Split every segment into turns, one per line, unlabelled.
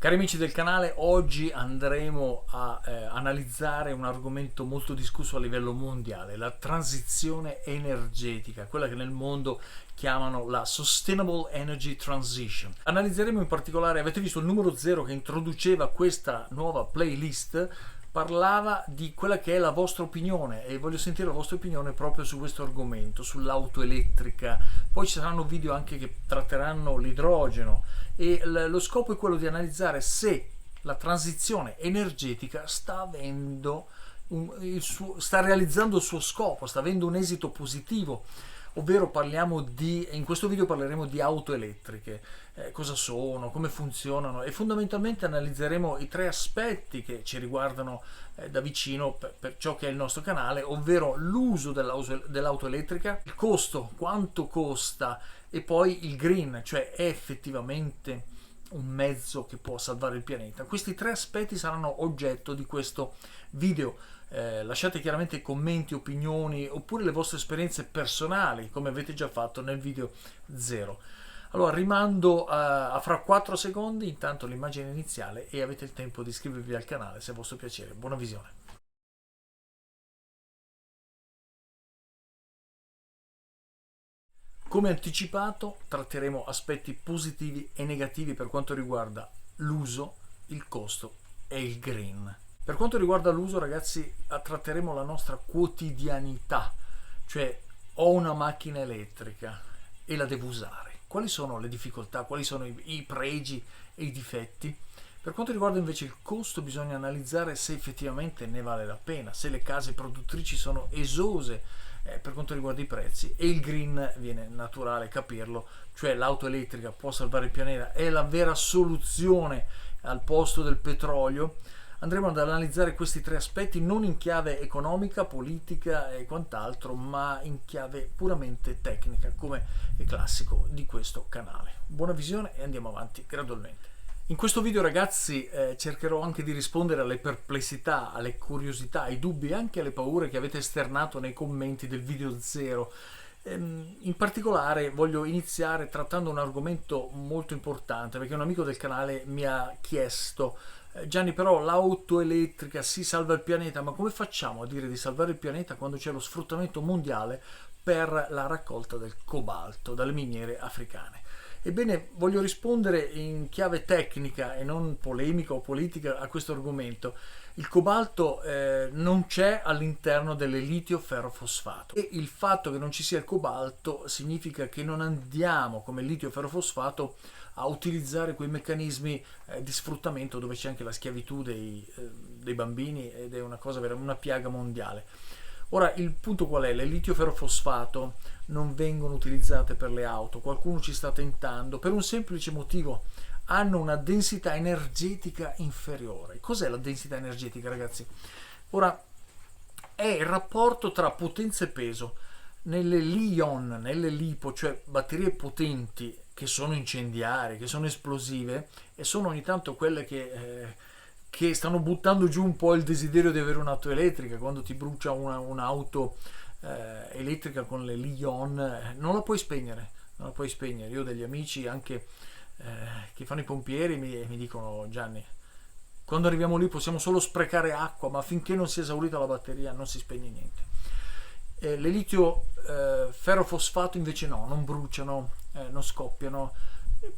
Cari amici del canale, oggi andremo a analizzare un argomento molto discusso a livello mondiale, la transizione energetica, quella che nel mondo chiamano la Sustainable Energy Transition. Analizzeremo in particolare, avete visto il numero 0 che introduceva questa nuova playlist, parlava di quella che è la vostra opinione e voglio sentire la vostra opinione proprio su questo argomento, sull'auto elettrica. Poi ci saranno video anche che tratteranno l'idrogeno e lo scopo è quello di analizzare se la transizione energetica sta avendo sta realizzando il suo scopo, sta avendo un esito positivo, ovvero in questo video parleremo di auto elettriche, cosa sono, come funzionano e fondamentalmente analizzeremo i tre aspetti che ci riguardano da vicino per ciò che è il nostro canale, ovvero l'uso dell'auto elettrica, il costo, quanto costa e poi il green, cioè è effettivamente un mezzo che può salvare il pianeta. Questi tre aspetti saranno oggetto di questo video. Lasciate chiaramente commenti, opinioni oppure le vostre esperienze personali come avete già fatto nel video 0. Allora rimando a fra 4 secondi intanto l'immagine iniziale e avete il tempo di iscrivervi al canale se è vostro piacere. Buona visione. Come anticipato tratteremo aspetti positivi e negativi per quanto riguarda l'uso, il costo e il green. Per quanto riguarda l'uso, ragazzi, tratteremo la nostra quotidianità, cioè ho una macchina elettrica e la devo usare. Quali sono le difficoltà, quali sono i pregi e i difetti? Per quanto riguarda invece il costo, bisogna analizzare se effettivamente ne vale la pena, se le case produttrici sono esose per quanto riguarda i prezzi, e il green viene naturale capirlo, cioè l'auto elettrica può salvare il pianeta, è la vera soluzione al posto del petrolio. Andremo ad analizzare questi tre aspetti non in chiave economica, politica e quant'altro, ma in chiave puramente tecnica, come è classico di questo canale. Buona visione e andiamo avanti gradualmente. In questo video, ragazzi, cercherò anche di rispondere alle perplessità, alle curiosità, ai dubbi e anche alle paure che avete esternato nei commenti del video 0. In particolare voglio iniziare trattando un argomento molto importante perché un amico del canale mi ha chiesto: Gianni, però l'auto elettrica si salva il pianeta, ma come facciamo a dire di salvare il pianeta quando c'è lo sfruttamento mondiale per la raccolta del cobalto dalle miniere africane? Ebbene, voglio rispondere in chiave tecnica e non polemica o politica a questo argomento. Il cobalto non c'è all'interno delle litio-ferrofosfato e il fatto che non ci sia il cobalto significa che non andiamo come litio-ferrofosfato a utilizzare quei meccanismi di sfruttamento dove c'è anche la schiavitù dei bambini ed è una cosa una piaga mondiale. Ora, il punto qual è? Le litio-ferrofosfato non vengono utilizzate per le auto, qualcuno ci sta tentando per un semplice motivo: hanno una densità energetica inferiore. Cos'è la densità energetica, ragazzi? Ora, è il rapporto tra potenza e peso. Nelle Li-ion, nelle LiPo, cioè batterie potenti che sono incendiarie, che sono esplosive e sono ogni tanto quelle che stanno buttando giù un po' il desiderio di avere un'auto elettrica. Quando ti brucia un'auto elettrica con le Li-ion, non la puoi spegnere, non la puoi spegnere. Io ho degli amici anche che fanno i pompieri mi dicono: Gianni, quando arriviamo lì possiamo solo sprecare acqua, ma finché non si è esaurita la batteria non si spegne niente. Le litio ferrofosfato invece no, non bruciano, non scoppiano,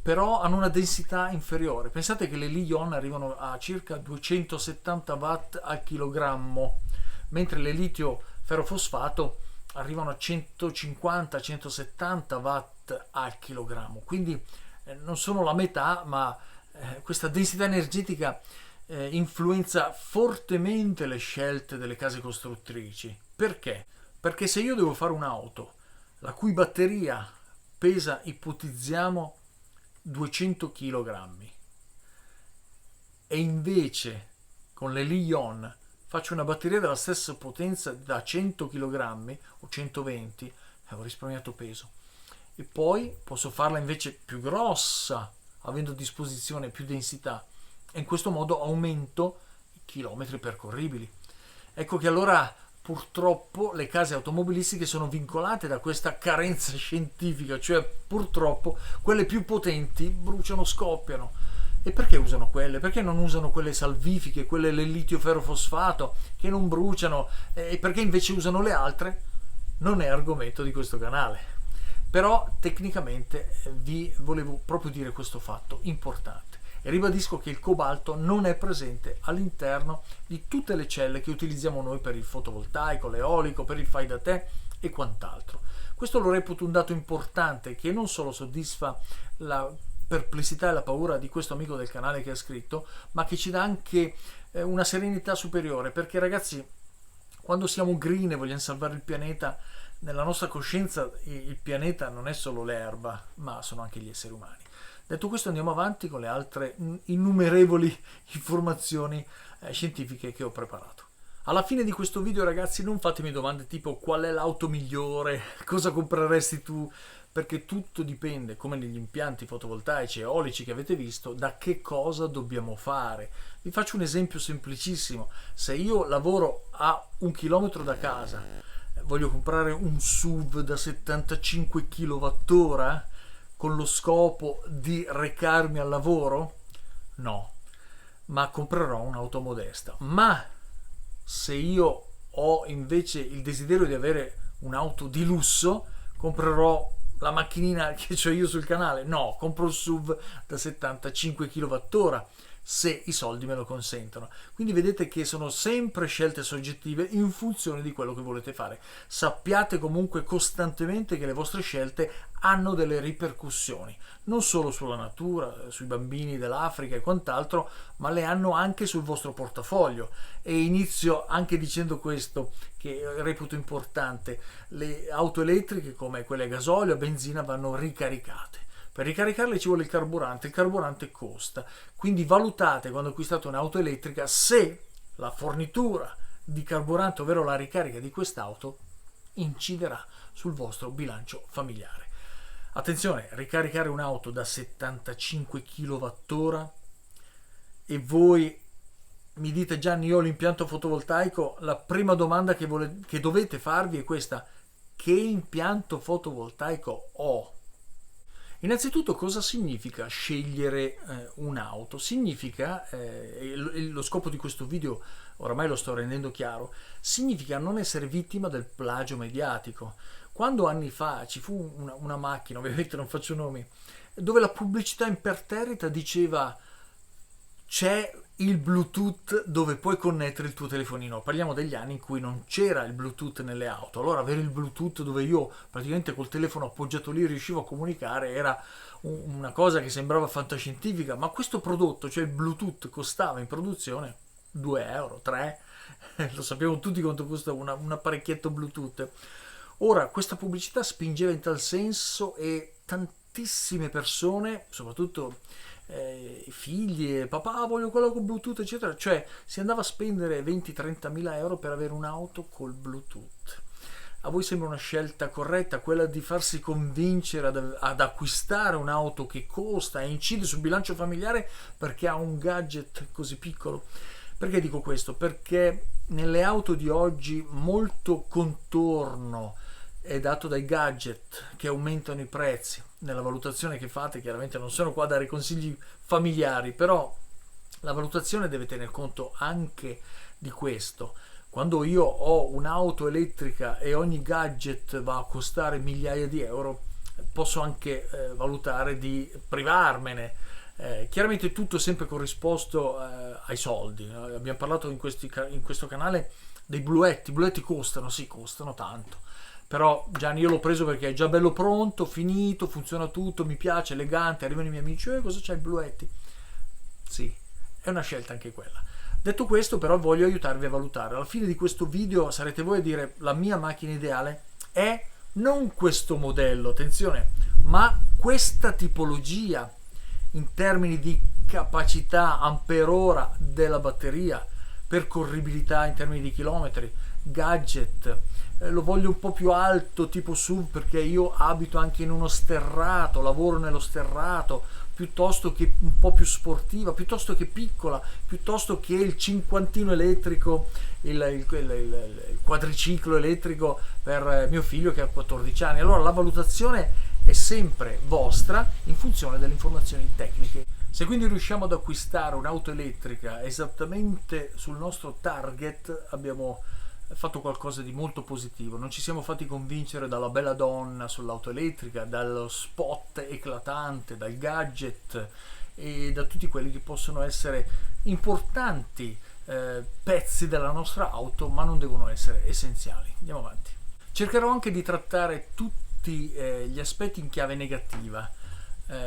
però hanno una densità inferiore. Pensate che le Li-ion arrivano a circa 270 watt al chilogrammo, mentre le litio ferrofosfato arrivano a 150-170 watt al chilogrammo, quindi non sono la metà, ma questa densità energetica influenza fortemente le scelte delle case costruttrici. Perché? Perché se io devo fare un'auto la cui batteria pesa, ipotizziamo, 200 kg e invece con le Li-ion faccio una batteria della stessa potenza da 100 kg o 120, ho risparmiato peso. E poi posso farla invece più grossa, avendo a disposizione più densità, e in questo modo aumento i chilometri percorribili. Ecco che allora purtroppo le case automobilistiche sono vincolate da questa carenza scientifica, cioè purtroppo quelle più potenti bruciano, scoppiano. E perché usano quelle? Perché non usano quelle salvifiche, quelle del litio ferrofosfato, che non bruciano, e perché invece usano le altre? Non è argomento di questo canale. Però tecnicamente vi volevo proprio dire questo fatto importante. E ribadisco che il cobalto non è presente all'interno di tutte le celle che utilizziamo noi per il fotovoltaico, l'eolico, per il fai da te e quant'altro. Questo lo reputo un dato importante che non solo soddisfa la perplessità e la paura di questo amico del canale che ha scritto, ma che ci dà anche una serenità superiore, perché ragazzi, quando siamo green e vogliamo salvare il pianeta, nella nostra coscienza il pianeta non è solo l'erba, ma sono anche gli esseri umani. Detto questo, andiamo avanti con le altre innumerevoli informazioni scientifiche che ho preparato. Alla fine di questo video, ragazzi, non fatemi domande tipo qual è l'auto migliore, cosa compreresti tu, perché tutto dipende, come negli impianti fotovoltaici e eolici che avete visto, da che cosa dobbiamo fare. Vi faccio un esempio semplicissimo: se io lavoro a 1 chilometro da casa, voglio comprare un SUV da 75 kWh con lo scopo di recarmi al lavoro? No, ma comprerò un'auto modesta. Ma se io ho invece il desiderio di avere un'auto di lusso, comprerò la macchinina che ho io sul canale? No, compro il SUV da 75 kWh se i soldi me lo consentono. Quindi vedete che sono sempre scelte soggettive in funzione di quello che volete fare. Sappiate comunque costantemente che le vostre scelte hanno delle ripercussioni, non solo sulla natura, sui bambini dell'Africa e quant'altro, ma le hanno anche sul vostro portafoglio. E inizio anche dicendo questo, che reputo importante: le auto elettriche come quelle a gasolio, a benzina, vanno ricaricate. Per ricaricarle ci vuole il carburante costa, quindi valutate quando acquistate un'auto elettrica se la fornitura di carburante, ovvero la ricarica di quest'auto, inciderà sul vostro bilancio familiare. Attenzione, ricaricare un'auto da 75 kWh e voi mi dite: Gianni, io ho l'impianto fotovoltaico, la prima domanda che dovete farvi è questa: che impianto fotovoltaico ho? Innanzitutto, cosa significa scegliere un'auto? Significa, lo scopo di questo video oramai lo sto rendendo chiaro, significa non essere vittima del plagio mediatico. Quando anni fa ci fu una macchina, ovviamente non faccio nomi, dove la pubblicità imperterrita diceva: c'è il Bluetooth dove puoi connettere il tuo telefonino. Parliamo degli anni in cui non c'era il Bluetooth nelle auto. Allora avere il Bluetooth dove io praticamente col telefono appoggiato lì riuscivo a comunicare era una cosa che sembrava fantascientifica, ma questo prodotto, cioè il Bluetooth, costava in produzione 2 euro, 3, lo sappiamo tutti quanto costa un apparecchietto Bluetooth. Ora, questa pubblicità spingeva in tal senso e tantissime persone, soprattutto figli e papà, voglio quello con Bluetooth, eccetera, cioè si andava a spendere 20-30 mila euro per avere un'auto col Bluetooth. A voi sembra una scelta corretta quella di farsi convincere ad acquistare un'auto che costa e incide sul bilancio familiare perché ha un gadget così piccolo? Perché dico questo? Perché nelle auto di oggi molto contorno è dato dai gadget che aumentano i prezzi. Nella valutazione che fate, chiaramente non sono qua a dare consigli familiari, però la valutazione deve tener conto anche di questo. Quando io ho un'auto elettrica e ogni gadget va a costare migliaia di euro, posso anche valutare di privarmene. Chiaramente tutto sempre corrisposto ai soldi. Abbiamo parlato in questo canale dei bluetti. I bluetti costano, sì, costano tanto. Però Gianni, io l'ho preso perché è già bello pronto, finito, funziona tutto, mi piace, elegante. Arrivano i miei amici: cosa c'hai, i bluetti? Sì, è una scelta anche quella. Detto questo, però, voglio aiutarvi a valutare. Alla fine di questo video sarete voi a dire: la mia macchina ideale è non questo modello, attenzione, ma questa tipologia in termini di capacità amperora della batteria, percorribilità in termini di chilometri, gadget. Lo voglio un po' più alto, tipo SUV, perché io abito anche in uno sterrato, lavoro nello sterrato, piuttosto che un po' più sportiva, piuttosto che piccola, piuttosto che il cinquantino elettrico, il quadriciclo elettrico per mio figlio che ha 14 anni. Allora la valutazione è sempre vostra in funzione delle informazioni tecniche Se quindi riusciamo ad acquistare un'auto elettrica esattamente sul nostro target, abbiamo fatto qualcosa di molto positivo. Non ci siamo fatti convincere dalla bella donna sull'auto elettrica, dallo spot eclatante, dal gadget e da tutti quelli che possono essere importanti pezzi della nostra auto, ma non devono essere essenziali. Andiamo avanti. Cercherò anche di trattare tutti gli aspetti in chiave negativa,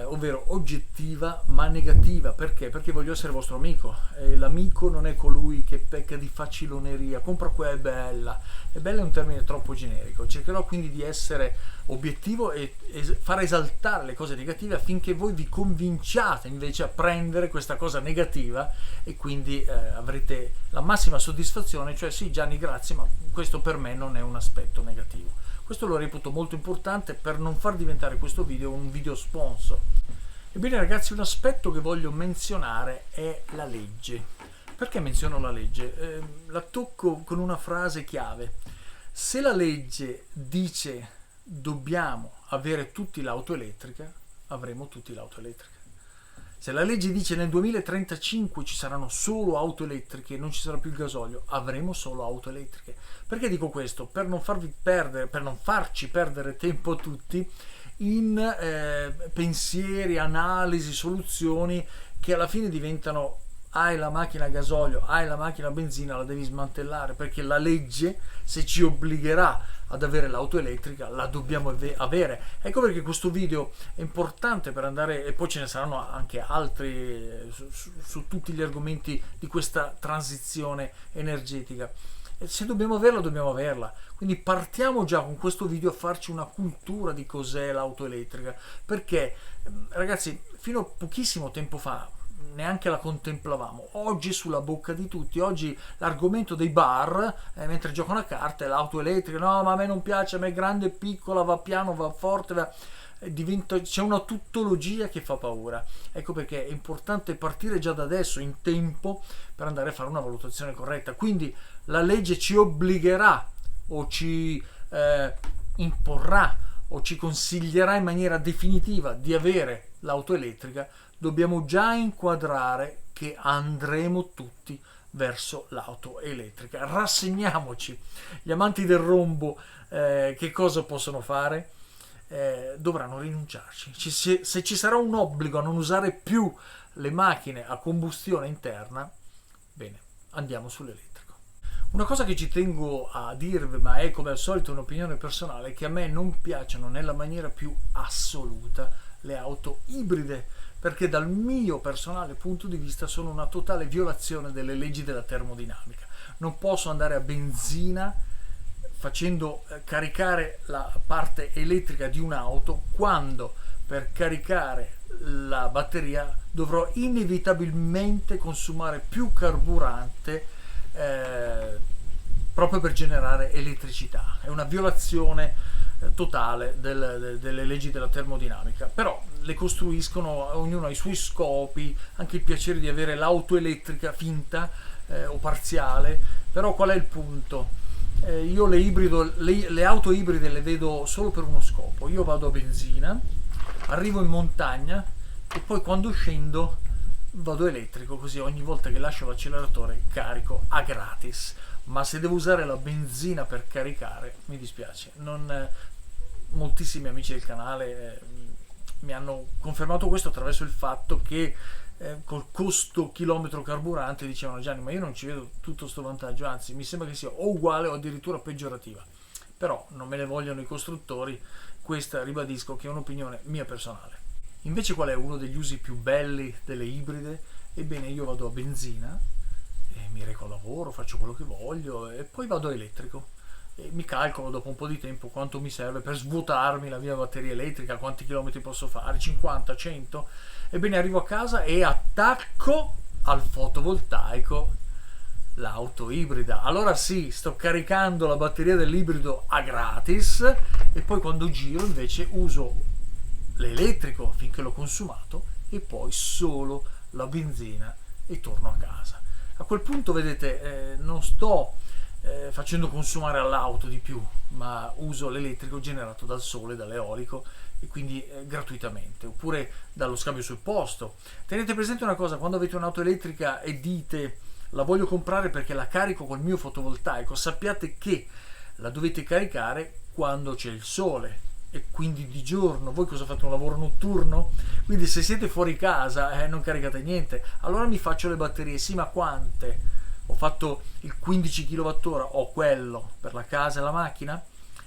ovvero oggettiva ma negativa. Perché? Perché voglio essere vostro amico. L'amico non è colui che pecca di faciloneria, compra qua, è bella. È bella è un termine troppo generico. Cercherò quindi di essere obiettivo e far esaltare le cose negative affinché voi vi convinciate invece a prendere questa cosa negativa e quindi avrete la massima soddisfazione, cioè sì Gianni grazie, ma questo per me non è un aspetto negativo. Questo lo reputo molto importante per non far diventare questo video un video sponsor. Ebbene ragazzi, un aspetto che voglio menzionare è la legge. Perché menziono la legge? La tocco con una frase chiave. Se la legge dice dobbiamo avere tutti l'auto elettrica, avremo tutti l'auto elettrica. Se la legge dice nel 2035 ci saranno solo auto elettriche e non ci sarà più il gasolio, avremo solo auto elettriche. Perché dico questo? Per non farci perdere tempo a tutti in pensieri, analisi, soluzioni che alla fine diventano hai la macchina a gasolio, hai la macchina a benzina, la devi smantellare, perché la legge, se ci obbligherà ad avere l'auto elettrica, la dobbiamo avere. Ecco perché questo video è importante per andare, e poi ce ne saranno anche altri su tutti gli argomenti di questa transizione energetica. E se dobbiamo averla, dobbiamo averla. Quindi partiamo già con questo video a farci una cultura di cos'è l'auto elettrica, perché ragazzi, fino a pochissimo tempo fa neanche la contemplavamo. Oggi è sulla bocca di tutti. Oggi l'argomento dei bar mentre giocano a carte è l'auto elettrica. No, ma a me non piace, a me è grande, piccola, va piano, va forte, c'è una tuttologia che fa paura. Ecco perché è importante partire già da adesso, in tempo, per andare a fare una valutazione corretta. Quindi la legge ci obbligherà o ci imporrà o ci consiglierà in maniera definitiva di avere l'auto elettrica, dobbiamo già inquadrare che andremo tutti verso l'auto elettrica. Rassegniamoci. Gli amanti del rombo che cosa possono fare? Dovranno rinunciarci. Se ci sarà un obbligo a non usare più le macchine a combustione interna, bene, andiamo sull'elettrico. Una cosa che ci tengo a dirvi, ma è come al solito un'opinione personale, è che a me non piacciono nella maniera più assoluta le auto ibride, perché dal mio personale punto di vista sono una totale violazione delle leggi della termodinamica. Non posso andare a benzina facendo caricare la parte elettrica di un'auto quando per caricare la batteria dovrò inevitabilmente consumare più carburante proprio per generare elettricità. È una violazione totale delle leggi della termodinamica, però le costruiscono, ognuno ha i suoi scopi, anche il piacere di avere l'auto elettrica finta o parziale. Però qual è il punto? Io le auto ibride le vedo solo per uno scopo. Io vado a benzina, arrivo in montagna e poi quando scendo vado elettrico, così ogni volta che lascio l'acceleratore carico a gratis. Ma se devo usare la benzina per caricare, mi dispiace. Moltissimi amici del canale mi hanno confermato questo attraverso il fatto che col costo chilometro carburante dicevano Gianni, ma io non ci vedo tutto questo vantaggio, anzi mi sembra che sia o uguale o addirittura peggiorativa. Però non me ne vogliono i costruttori, questa ribadisco che è un'opinione mia personale. Invece qual è uno degli usi più belli delle ibride? Ebbene, io vado a benzina e mi reco al lavoro, faccio quello che voglio e poi vado a elettrico e mi calcolo dopo un po' di tempo quanto mi serve per svuotarmi la mia batteria elettrica, quanti chilometri posso fare, 50, 100. Ebbene, arrivo a casa e attacco al fotovoltaico l'auto ibrida. Allora sì, sto caricando la batteria dell'ibrido a gratis e poi quando giro invece uso l'elettrico finché l'ho consumato e poi solo la benzina e torno a casa. A quel punto vedete non sto facendo consumare all'auto di più, ma uso l'elettrico generato dal sole, dall'eolico, e quindi gratuitamente, oppure dallo scambio sul posto. Tenete presente una cosa: quando avete un'auto elettrica e dite la voglio comprare perché la carico col mio fotovoltaico, sappiate che la dovete caricare quando c'è il sole, e quindi di giorno. Voi cosa fate? Un lavoro notturno? Quindi se siete fuori casa non caricate niente. Allora mi faccio le batterie. Sì, ma quante? Ho fatto il 15 kWh, ho quello per la casa e la macchina?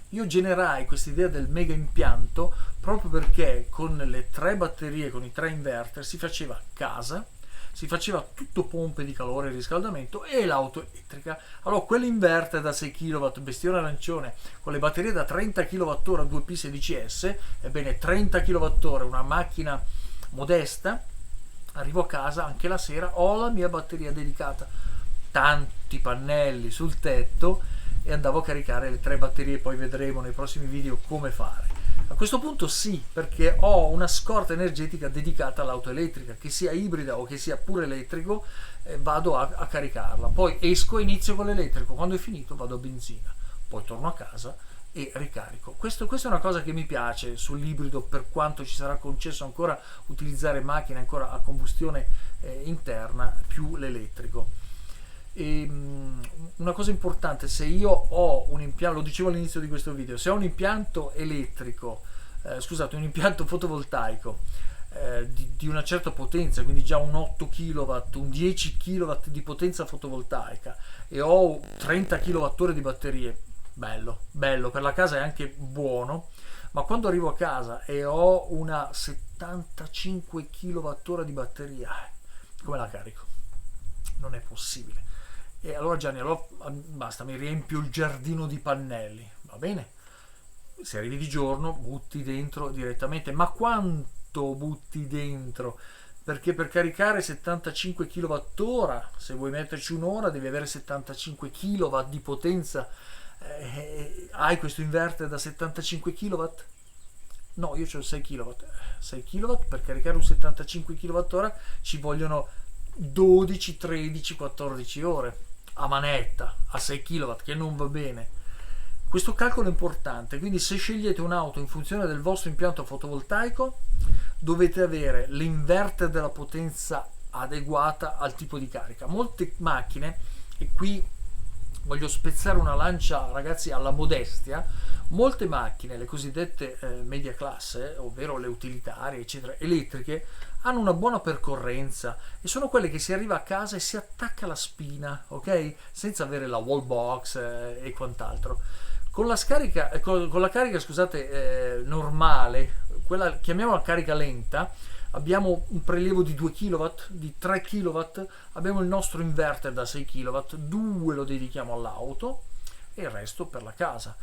Io generai questa idea del mega impianto proprio perché con le 3 batterie, con i 3 inverter, si faceva casa, si faceva tutto pompe di calore e riscaldamento, e l'auto elettrica. Allora quell'inverter da 6 kW, bestione arancione, con le batterie da 30 kWh 2P 16S, ebbene 30 kWh, una macchina modesta, arrivo a casa anche la sera, ho la mia batteria dedicata, tanti pannelli sul tetto, e andavo a caricare le 3 batterie. Poi vedremo nei prossimi video come fare. A questo punto sì, perché ho una scorta energetica dedicata all'auto elettrica, che sia ibrida o che sia pure elettrico, vado a caricarla. Poi esco e inizio con l'elettrico, quando è finito vado a benzina, poi torno a casa e ricarico. Questa è una cosa che mi piace sull'ibrido, per quanto ci sarà concesso ancora utilizzare macchine ancora a combustione interna più l'elettrico. E, una cosa importante: se io ho un impianto, lo dicevo all'inizio di questo video, se ho un impianto elettrico, scusate, un impianto fotovoltaico di una certa potenza, quindi già un 8 kW, un 10 kW di potenza fotovoltaica, e ho 30 kWh di batterie, bello, bello, per la casa è anche buono. Ma quando arrivo a casa e ho una 75 kWh di batteria, come la carico? Non è possibile. E allora Gianni, allora basta, mi riempio il giardino di pannelli, va bene? Se arrivi di giorno butti dentro direttamente. Ma quanto butti dentro? Perché per caricare 75 kWh, se vuoi metterci un'ora, devi avere 75 kW di potenza. Hai questo inverter da 75 kW? No, io ho 6 kW. 6 kW per caricare un 75 kWh ci vogliono 12, 13, 14 ore a manetta a 6 kW, che non va bene. Questo calcolo è importante, quindi se scegliete un'auto in funzione del vostro impianto fotovoltaico, dovete avere l'inverter della potenza adeguata al tipo di carica. Molte macchine, e qui voglio spezzare una lancia, ragazzi, alla modestia, molte macchine, le cosiddette media classe, ovvero le utilitarie, eccetera, elettriche, hanno una buona percorrenza e sono quelle che si arriva a casa e si attacca la spina, ok? Senza avere la wall box e quant'altro. Con la carica, scusate, normale, quella chiamiamola carica lenta, abbiamo un prelievo di 2 kW, di 3 kW, abbiamo il nostro inverter da 6 kW, 2 lo dedichiamo all'auto e il resto per la casa.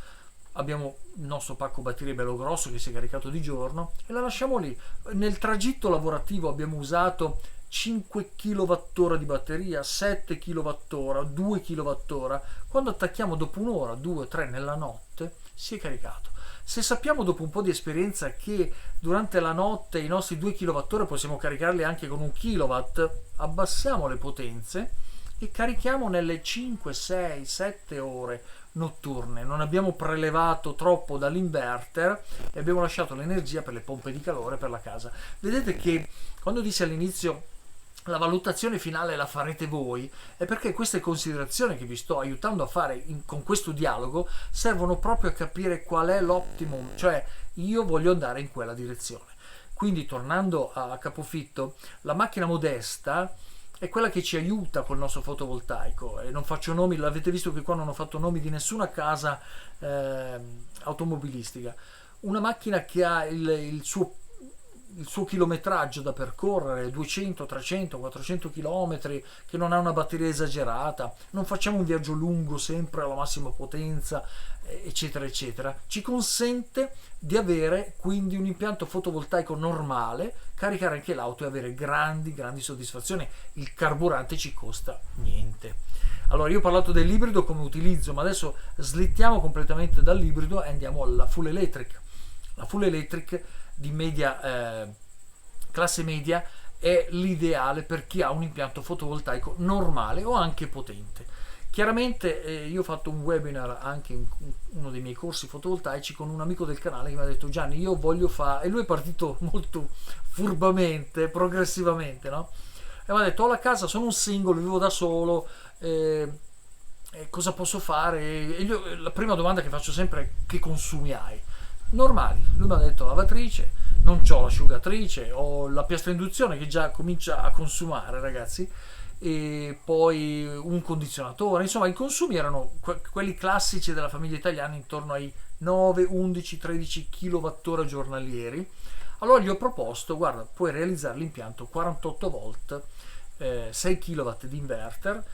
Abbiamo il nostro pacco batterie bello grosso che si è caricato di giorno e la lasciamo lì. Nel tragitto lavorativo abbiamo usato 5 kWh di batteria, 7 kWh, 2 kWh. Quando attacchiamo dopo un'ora, 2, 3 nella notte, si è caricato. Se sappiamo dopo un po' di esperienza che durante la notte i nostri 2 kWh possiamo caricarli anche con 1 kW, abbassiamo le potenze e carichiamo nelle 5, 6, 7 ore notturne. Non abbiamo prelevato troppo dall'inverter e abbiamo lasciato l'energia per le pompe di calore per la casa. Vedete che quando dissi all'inizio la valutazione finale la farete voi, è perché queste considerazioni che vi sto aiutando a fare con questo dialogo servono proprio a capire qual è l'optimum, cioè io voglio andare in quella direzione. Quindi tornando a capofitto, la macchina modesta è quella che ci aiuta col nostro fotovoltaico, e non faccio nomi, l'avete visto che qua non ho fatto nomi di nessuna casa automobilistica. Una macchina che ha il suo chilometraggio da percorrere, 200, 300, 400 km, che non ha una batteria esagerata, non facciamo un viaggio lungo sempre alla massima potenza, eccetera eccetera, ci consente di avere quindi un impianto fotovoltaico normale, caricare anche l'auto e avere grandi soddisfazioni. Il carburante ci costa niente. Allora, io ho parlato dell'ibrido come utilizzo, ma adesso slittiamo completamente dall'ibrido e andiamo alla full electric. La full electric di classe media è l'ideale per chi ha un impianto fotovoltaico normale o anche potente. Chiaramente io ho fatto un webinar anche in uno dei miei corsi fotovoltaici con un amico del canale che mi ha detto: Gianni, io voglio fare, e lui è partito molto furbamente, progressivamente, no? E mi ha detto: ho la casa, sono un single, vivo da solo, cosa posso fare? E io, la prima domanda che faccio sempre è: che consumi hai? Normali. Lui mi ha detto: lavatrice, non ho l'asciugatrice, ho la piastra induzione che già comincia a consumare, ragazzi, e poi un condizionatore. Insomma, i consumi erano quelli classici della famiglia italiana, intorno ai 9, 11, 13 kWh giornalieri. Allora gli ho proposto: guarda, puoi realizzare l'impianto 48 volt, 6 kW di inverter,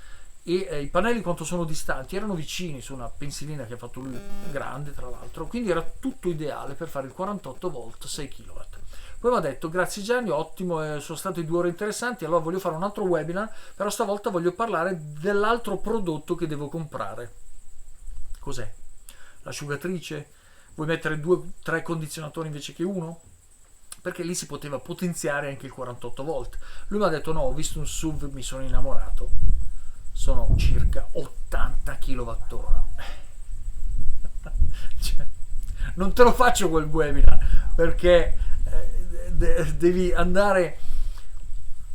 e i pannelli quanto sono distanti? Erano vicini, su una pensilina che ha fatto lui, grande tra l'altro, quindi era tutto ideale per fare il 48 volt 6 kW. Poi mi ha detto: grazie Gianni, ottimo, sono state 2 ore interessanti, allora voglio fare un altro webinar, però stavolta voglio parlare dell'altro prodotto che devo comprare. Cos'è? L'asciugatrice? Vuoi mettere 2-3 condizionatori invece che uno? Perché lì si poteva potenziare anche il 48 volt. Lui mi ha detto: no, ho visto un SUV, mi sono innamorato, sono circa 80 kWh. Cioè, non te lo faccio quel webinar perché devi andare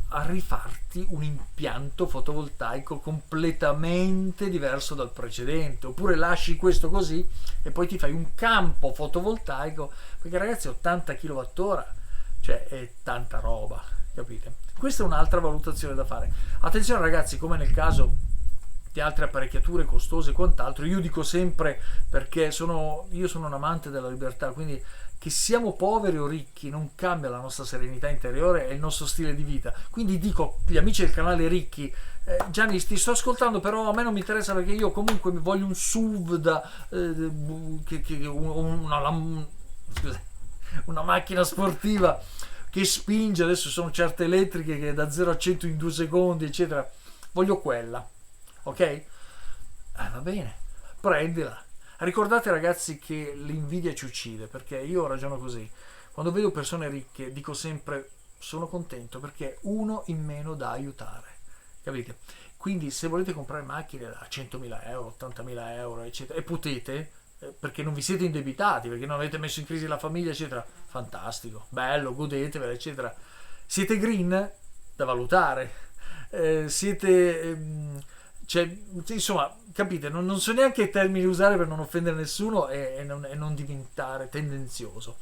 a rifarti un impianto fotovoltaico completamente diverso dal precedente, oppure lasci questo così e poi ti fai un campo fotovoltaico, perché ragazzi 80 kWh, cioè è tanta roba, capite? Questa è un'altra valutazione da fare. Attenzione ragazzi, come nel caso di altre apparecchiature costose e quant'altro, io dico sempre, perché io sono un amante della libertà, quindi che siamo poveri o ricchi non cambia la nostra serenità interiore e il nostro stile di vita. Quindi dico agli amici del canale ricchi: Gianni, ti sto ascoltando, però a me non mi interessa, perché io comunque mi voglio un SUV una macchina sportiva che spinge. Adesso sono certe elettriche che da 0 a 100 in 2 secondi, eccetera. Voglio quella, ok? Va bene, prendila. Ricordate ragazzi che l'invidia ci uccide, perché io ragiono così: quando vedo persone ricche dico sempre: sono contento perché uno in meno da aiutare, capite? Quindi se volete comprare macchine da 100.000 euro, 80.000 euro, eccetera, e potete, perché non vi siete indebitati, perché non avete messo in crisi la famiglia, eccetera, fantastico, bello, godetevela, eccetera. Siete green? Da valutare. Siete cioè, insomma, capite, non so neanche i termini usare per non offendere nessuno e non diventare tendenzioso.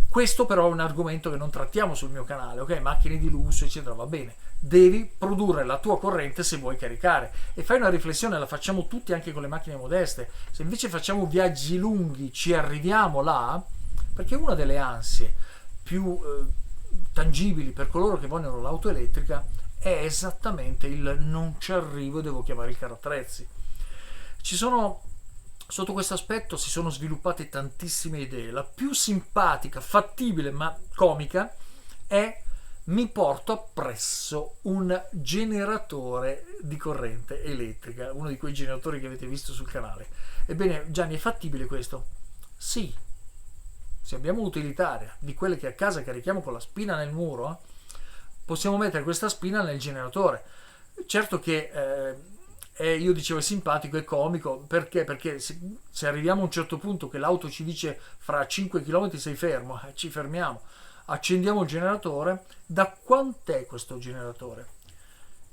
Questo però è un argomento che non trattiamo sul mio canale, ok? Macchine di lusso, eccetera, va bene. Devi produrre la tua corrente se vuoi caricare. E fai una riflessione, la facciamo tutti anche con le macchine modeste. Se invece facciamo viaggi lunghi, ci arriviamo là, perché una delle ansie più tangibili per coloro che vogliono l'auto elettrica è esattamente il: non ci arrivo, devo chiamare il carro attrezzi. Sotto questo aspetto si sono sviluppate tantissime idee. La più simpatica, fattibile ma comica è: mi porto appresso un generatore di corrente elettrica, uno di quei generatori che avete visto sul canale. Ebbene Gianni, è fattibile questo? Sì, se abbiamo utilitaria di quelle che a casa carichiamo con la spina nel muro, possiamo mettere questa spina nel generatore. Certo che io dicevo è simpatico e comico, perché se arriviamo a un certo punto che l'auto ci dice fra 5 km sei fermo, ci fermiamo, accendiamo il generatore. Da quant'è questo generatore?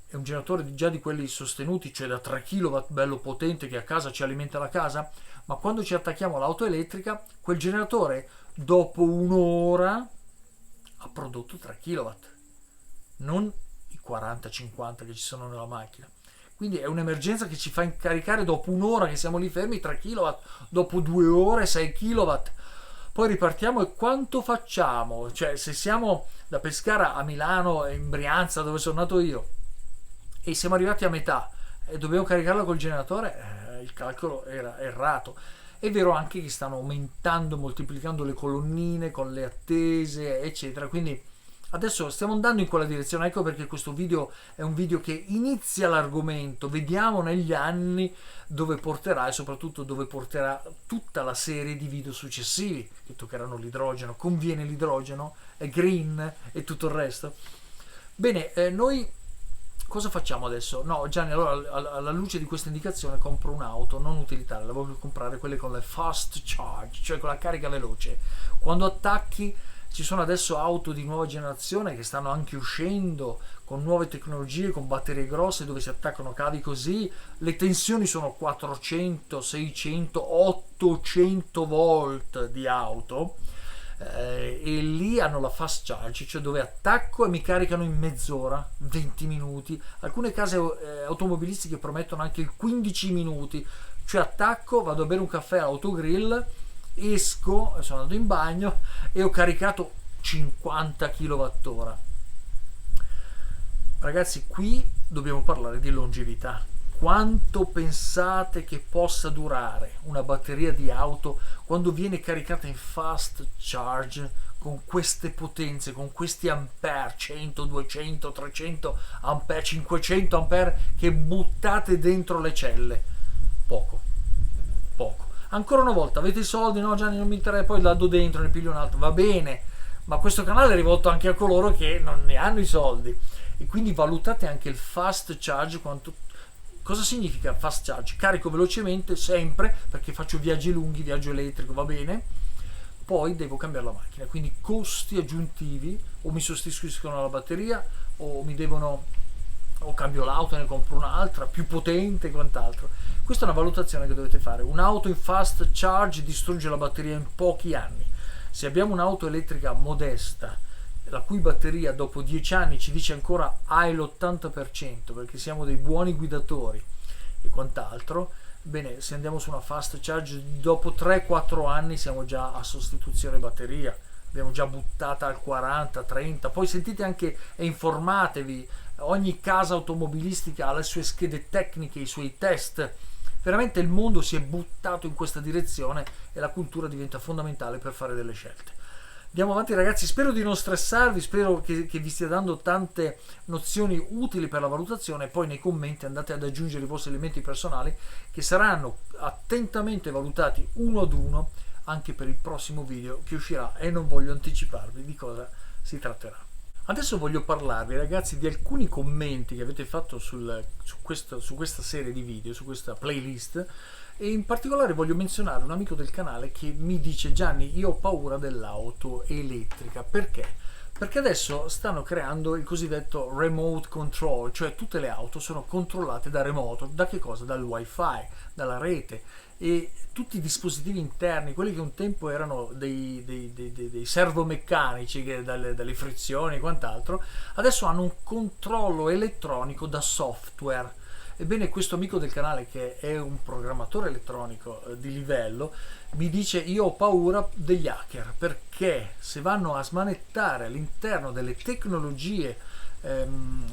È un generatore già di quelli sostenuti, cioè da 3 kW, bello potente, che a casa ci alimenta la casa, ma quando ci attacchiamo all'auto elettrica, quel generatore dopo un'ora ha prodotto 3 kW, non i 40-50 che ci sono nella macchina. Quindi è un'emergenza che ci fa incaricare dopo un'ora che siamo lì fermi 3 kW, dopo 2 ore 6 kW. Poi ripartiamo e quanto facciamo? Cioè, se siamo da Pescara a Milano e in Brianza, dove sono nato io, e siamo arrivati a metà e dobbiamo caricarlo col generatore, il calcolo era errato. È vero anche che stanno aumentando, moltiplicando le colonnine con le attese, eccetera, quindi adesso stiamo andando in quella direzione. Ecco perché questo video è un video che inizia l'argomento, vediamo negli anni dove porterà, e soprattutto dove porterà tutta la serie di video successivi che toccheranno l'idrogeno. Conviene l'idrogeno, è green e tutto il resto. Bene, noi Cosa facciamo adesso? No, Gianni, allora alla luce di questa indicazione compro un'auto non utilitaria, la voglio comprare quelle con le fast charge, cioè con la carica veloce. Quando attacchi, ci sono adesso auto di nuova generazione che stanno anche uscendo con nuove tecnologie, con batterie grosse dove si attaccano cavi così, le tensioni sono 400, 600, 800 volt di auto, e lì hanno la fast charge, cioè dove attacco e mi caricano in mezz'ora, 20 minuti. Alcune case automobilistiche promettono anche il 15 minuti, cioè attacco, vado a bere un caffè all'autogrill, esco, sono andato in bagno e ho caricato 50 kWh. Ragazzi, qui dobbiamo parlare di longevità. Quanto pensate che possa durare una batteria di auto quando viene caricata in fast charge con queste potenze, con questi ampere, 100, 200, 300 ampere, 500 ampere che buttate dentro le celle? Poco, poco. Ancora una volta, avete i soldi? No Gianni, non mi interessa, poi la do dentro, ne piglio un altro, va bene, ma questo canale è rivolto anche a coloro che non ne hanno i soldi, e quindi valutate anche il fast charge. Cosa significa fast charge? Carico velocemente sempre perché faccio viaggi lunghi, viaggio elettrico, va bene, poi devo cambiare la macchina, quindi costi aggiuntivi, o mi sostituiscono la batteria o mi devono, o cambio l'auto e ne compro un'altra più potente e quant'altro. Questa è una valutazione che dovete fare. Un'auto in fast charge distrugge la batteria in pochi anni. Se abbiamo un'auto elettrica modesta, la cui batteria dopo 10 anni ci dice ancora hai l'80% perché siamo dei buoni guidatori e quant'altro, bene, se andiamo su una fast charge dopo 3-4 anni siamo già a sostituzione batteria, abbiamo già buttata al 40-30. Poi sentite anche e informatevi, ogni casa automobilistica ha le sue schede tecniche, i suoi test. Veramente il mondo si è buttato in questa direzione e la cultura diventa fondamentale per fare delle scelte. Andiamo avanti ragazzi, spero di non stressarvi, spero che vi stia dando tante nozioni utili per la valutazione. Poi nei commenti andate ad aggiungere i vostri elementi personali che saranno attentamente valutati uno ad uno anche per il prossimo video che uscirà, e non voglio anticiparvi di cosa si tratterà. Adesso voglio parlarvi ragazzi di alcuni commenti che avete fatto su questa serie di video, su questa playlist, e in particolare voglio menzionare un amico del canale che mi dice: Gianni, io ho paura dell'auto elettrica. Perché? Perché adesso stanno creando il cosiddetto remote control, cioè tutte le auto sono controllate da remoto. Da che cosa? Dal wifi, dalla rete, e tutti i dispositivi interni, quelli che un tempo erano dei servomeccanici dalle frizioni e quant'altro, adesso hanno un controllo elettronico da software. Ebbene, questo amico del canale, che è un programmatore elettronico di livello, mi dice: io ho paura degli hacker, perché se vanno a smanettare all'interno delle tecnologie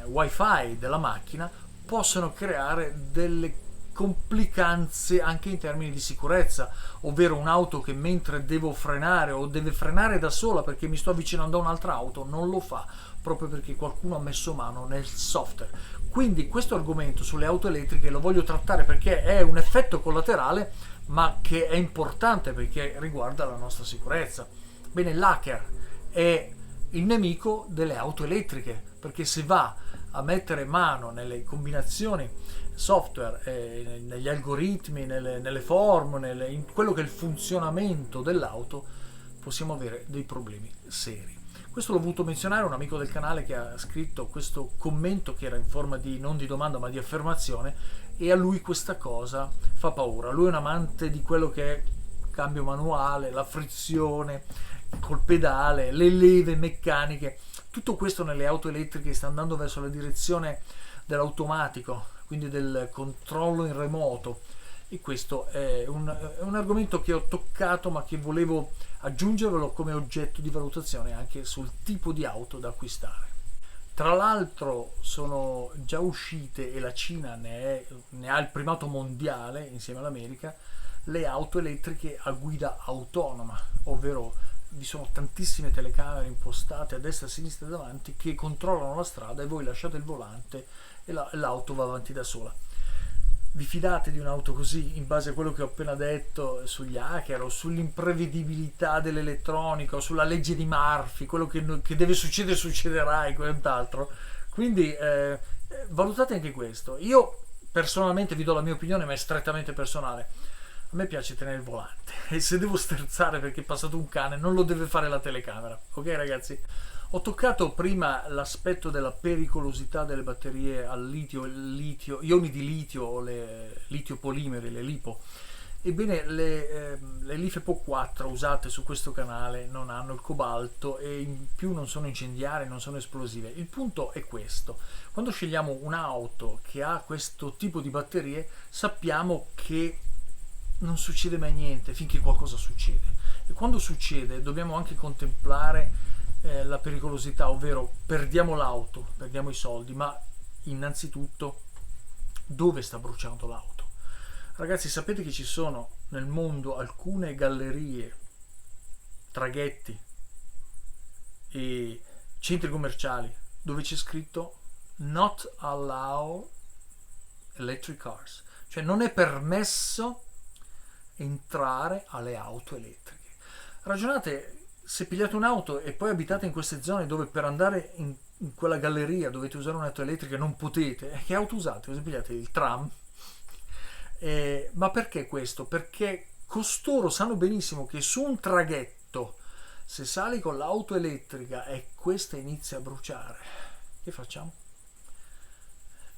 wifi della macchina possono creare delle complicanze anche in termini di sicurezza, ovvero un'auto che mentre devo frenare o deve frenare da sola perché mi sto avvicinando a un'altra auto non lo fa, proprio perché qualcuno ha messo mano nel software. Quindi questo argomento sulle auto elettriche lo voglio trattare perché è un effetto collaterale, ma che è importante perché riguarda la nostra sicurezza. Bene, l'hacker è il nemico delle auto elettriche, perché se va a mettere mano nelle combinazioni software, negli algoritmi, nelle formule, in quello che è il funzionamento dell'auto, possiamo avere dei problemi seri. Questo l'ho voluto menzionare, un amico del canale che ha scritto questo commento che era in forma di, non di domanda ma di affermazione, e a lui questa cosa fa paura. Lui è un amante di quello che è cambio manuale, la frizione col pedale, le leve meccaniche. Tutto questo nelle auto elettriche sta andando verso la direzione dell'automatico, quindi del controllo in remoto, e questo è un argomento che ho toccato ma che volevo aggiungervelo come oggetto di valutazione anche sul tipo di auto da acquistare. Tra l'altro sono già uscite, e la Cina ne ha il primato mondiale insieme all'America, le auto elettriche a guida autonoma, ovvero vi sono tantissime telecamere impostate a destra, a sinistra e davanti che controllano la strada e voi lasciate il volante e l'auto va avanti da sola. Vi fidate di un'auto così in base a quello che ho appena detto sugli hacker o sull'imprevedibilità dell'elettronica o sulla legge di Murphy, quello che deve succedere succederà e quant'altro? Quindi Valutate anche questo. Io personalmente vi do la mia opinione, ma è strettamente personale. A me piace tenere il volante e se devo sterzare perché è passato un cane non lo deve fare la telecamera, ok ragazzi? Ho toccato prima l'aspetto della pericolosità delle batterie al ioni di litio o le litio-polimeri, le LiPo. Ebbene, le LiFePO 4 usate su questo canale non hanno il cobalto e in più non sono incendiarie, non sono esplosive. Il punto è questo: quando scegliamo un'auto che ha questo tipo di batterie, sappiamo che non succede mai niente finché qualcosa succede. E quando succede dobbiamo anche contemplare la pericolosità, ovvero perdiamo l'auto, perdiamo i soldi, ma innanzitutto dove sta bruciando l'auto? Ragazzi, sapete che ci sono nel mondo alcune gallerie, traghetti e centri commerciali dove c'è scritto Not allow electric cars, cioè non è permesso entrare alle auto elettriche. Ragionate, se pigliate un'auto e poi abitate in queste zone dove per andare in quella galleria dovete usare un'auto elettrica e non potete, che auto usate? Cosa pigliate? Il tram? Ma perché questo? Perché costoro sanno benissimo che su un traghetto, se sali con l'auto elettrica e questa inizia a bruciare, che facciamo?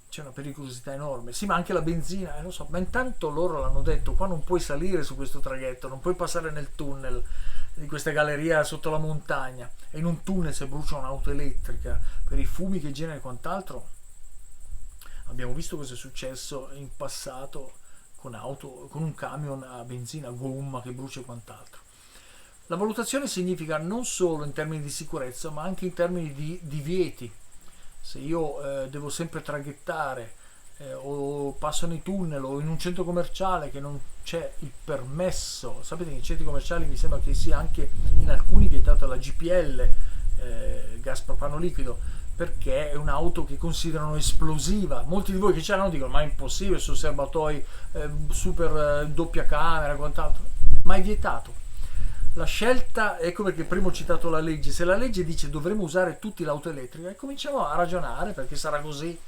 C'è una pericolosità enorme. Sì, ma anche la benzina, lo so, ma intanto loro l'hanno detto, qua non puoi salire su questo traghetto, non puoi passare nel tunnel di questa galleria sotto la montagna. E in un tunnel se brucia un'auto elettrica, per i fumi che genera e quant'altro, abbiamo visto cosa è successo in passato con un camion a benzina, a gomma che brucia e quant'altro. La valutazione significa non solo in termini di sicurezza, ma anche in termini di divieti. Se io devo sempre traghettare o passo nei tunnel o in un centro commerciale che non c'è il permesso, sapete che nei centri commerciali mi sembra che sia anche in alcuni vietata la GPL, gas propano liquido, perché è un'auto che considerano esplosiva. Molti di voi che c'erano dicono ma è impossibile su serbatoi super doppia camera e quant'altro, ma è vietato. La scelta, ecco perché prima ho citato la legge, se la legge dice dovremo usare tutti l'auto elettrica, cominciamo a ragionare perché sarà così.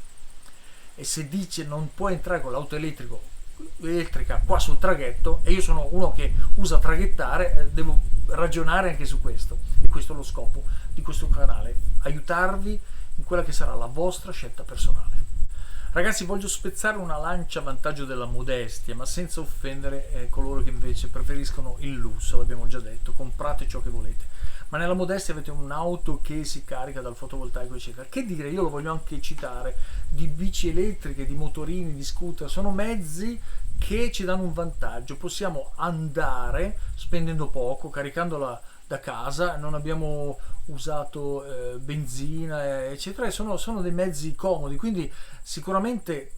E se dice non può entrare con l'auto elettrica qua sul traghetto, e io sono uno che usa traghettare, devo ragionare anche su questo. E questo è lo scopo di questo canale, aiutarvi in quella che sarà la vostra scelta personale. Ragazzi, voglio spezzare una lancia a vantaggio della modestia, ma senza offendere coloro che invece preferiscono il lusso. L'abbiamo già detto, comprate ciò che volete, ma nella modestia avete un'auto che si carica dal fotovoltaico eccetera. Che dire, io lo voglio anche citare, di bici elettriche, di motorini, di scooter. Sono mezzi che ci danno un vantaggio. Possiamo andare spendendo poco, caricandola da casa, non abbiamo usato benzina eccetera, e sono dei mezzi comodi, quindi sicuramente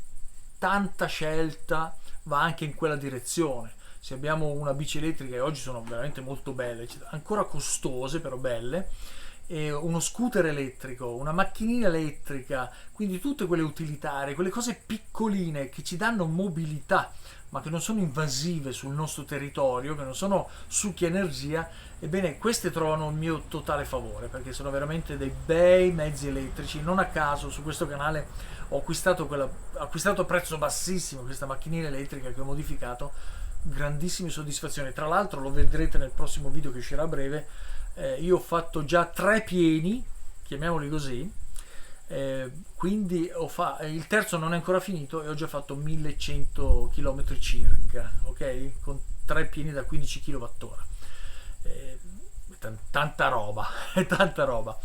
tanta scelta va anche in quella direzione. Se abbiamo una bici elettrica, e oggi sono veramente molto belle, ancora costose però belle, e uno scooter elettrico, una macchinina elettrica, quindi tutte quelle utilitarie, quelle cose piccoline che ci danno mobilità ma che non sono invasive sul nostro territorio, che non sono succhi energia, ebbene queste trovano il mio totale favore perché sono veramente dei bei mezzi elettrici. Non a caso su questo canale ho acquistato a prezzo bassissimo questa macchinina elettrica che ho modificato, grandissime soddisfazioni. Tra l'altro lo vedrete nel prossimo video che uscirà a breve, io ho fatto già 3 pieni, chiamiamoli così, quindi il terzo non è ancora finito e ho già fatto 1100 km circa, ok? Con 3 pieni da 15 kWh. Tanta roba, tanta roba.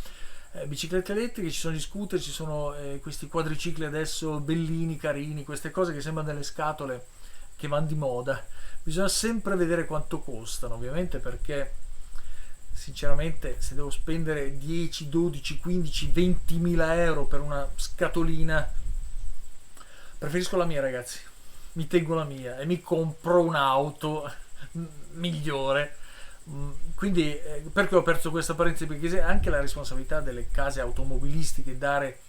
Biciclette elettriche, ci sono gli scooter, ci sono questi quadricicli adesso bellini, carini, queste cose che sembrano delle scatole che vanno di moda. Bisogna sempre vedere quanto costano, ovviamente, perché sinceramente se devo spendere 10, 12, 15, 20 mila euro per una scatolina, preferisco la mia, ragazzi. Mi tengo la mia e mi compro un'auto migliore. Quindi perché ho perso questa parentesi? Perché è anche la responsabilità delle case automobilistiche dare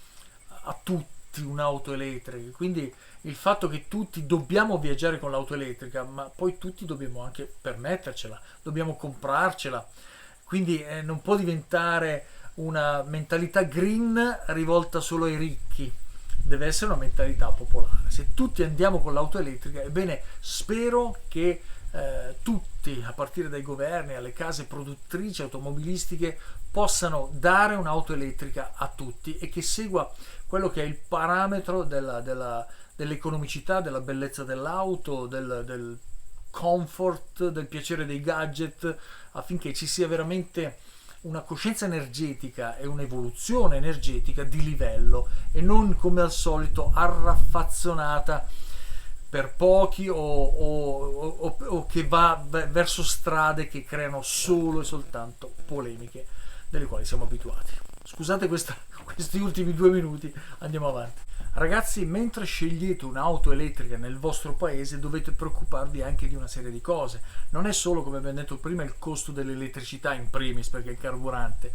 a tutti un'auto elettrica, quindi il fatto che tutti dobbiamo viaggiare con l'auto elettrica, ma poi tutti dobbiamo anche permettercela, dobbiamo comprarcela, quindi non può diventare una mentalità green rivolta solo ai ricchi. deve essere una mentalità popolare. Se tutti andiamo con l'auto elettrica, ebbene spero che tutti, a partire dai governi, alle case produttrici automobilistiche, possano dare un'auto elettrica a tutti e che segua quello che è il parametro dell'economicità, della bellezza dell'auto, del comfort, del piacere dei gadget, affinché ci sia veramente una coscienza energetica e un'evoluzione energetica di livello e non come al solito arraffazzonata per pochi o che va verso strade che creano solo e soltanto polemiche delle quali siamo abituati. Scusate questi ultimi 2 minuti, andiamo avanti. Ragazzi, mentre scegliete un'auto elettrica nel vostro paese dovete preoccuparvi anche di una serie di cose. Non è solo, come abbiamo detto prima, il costo dell'elettricità in primis, perché è il carburante,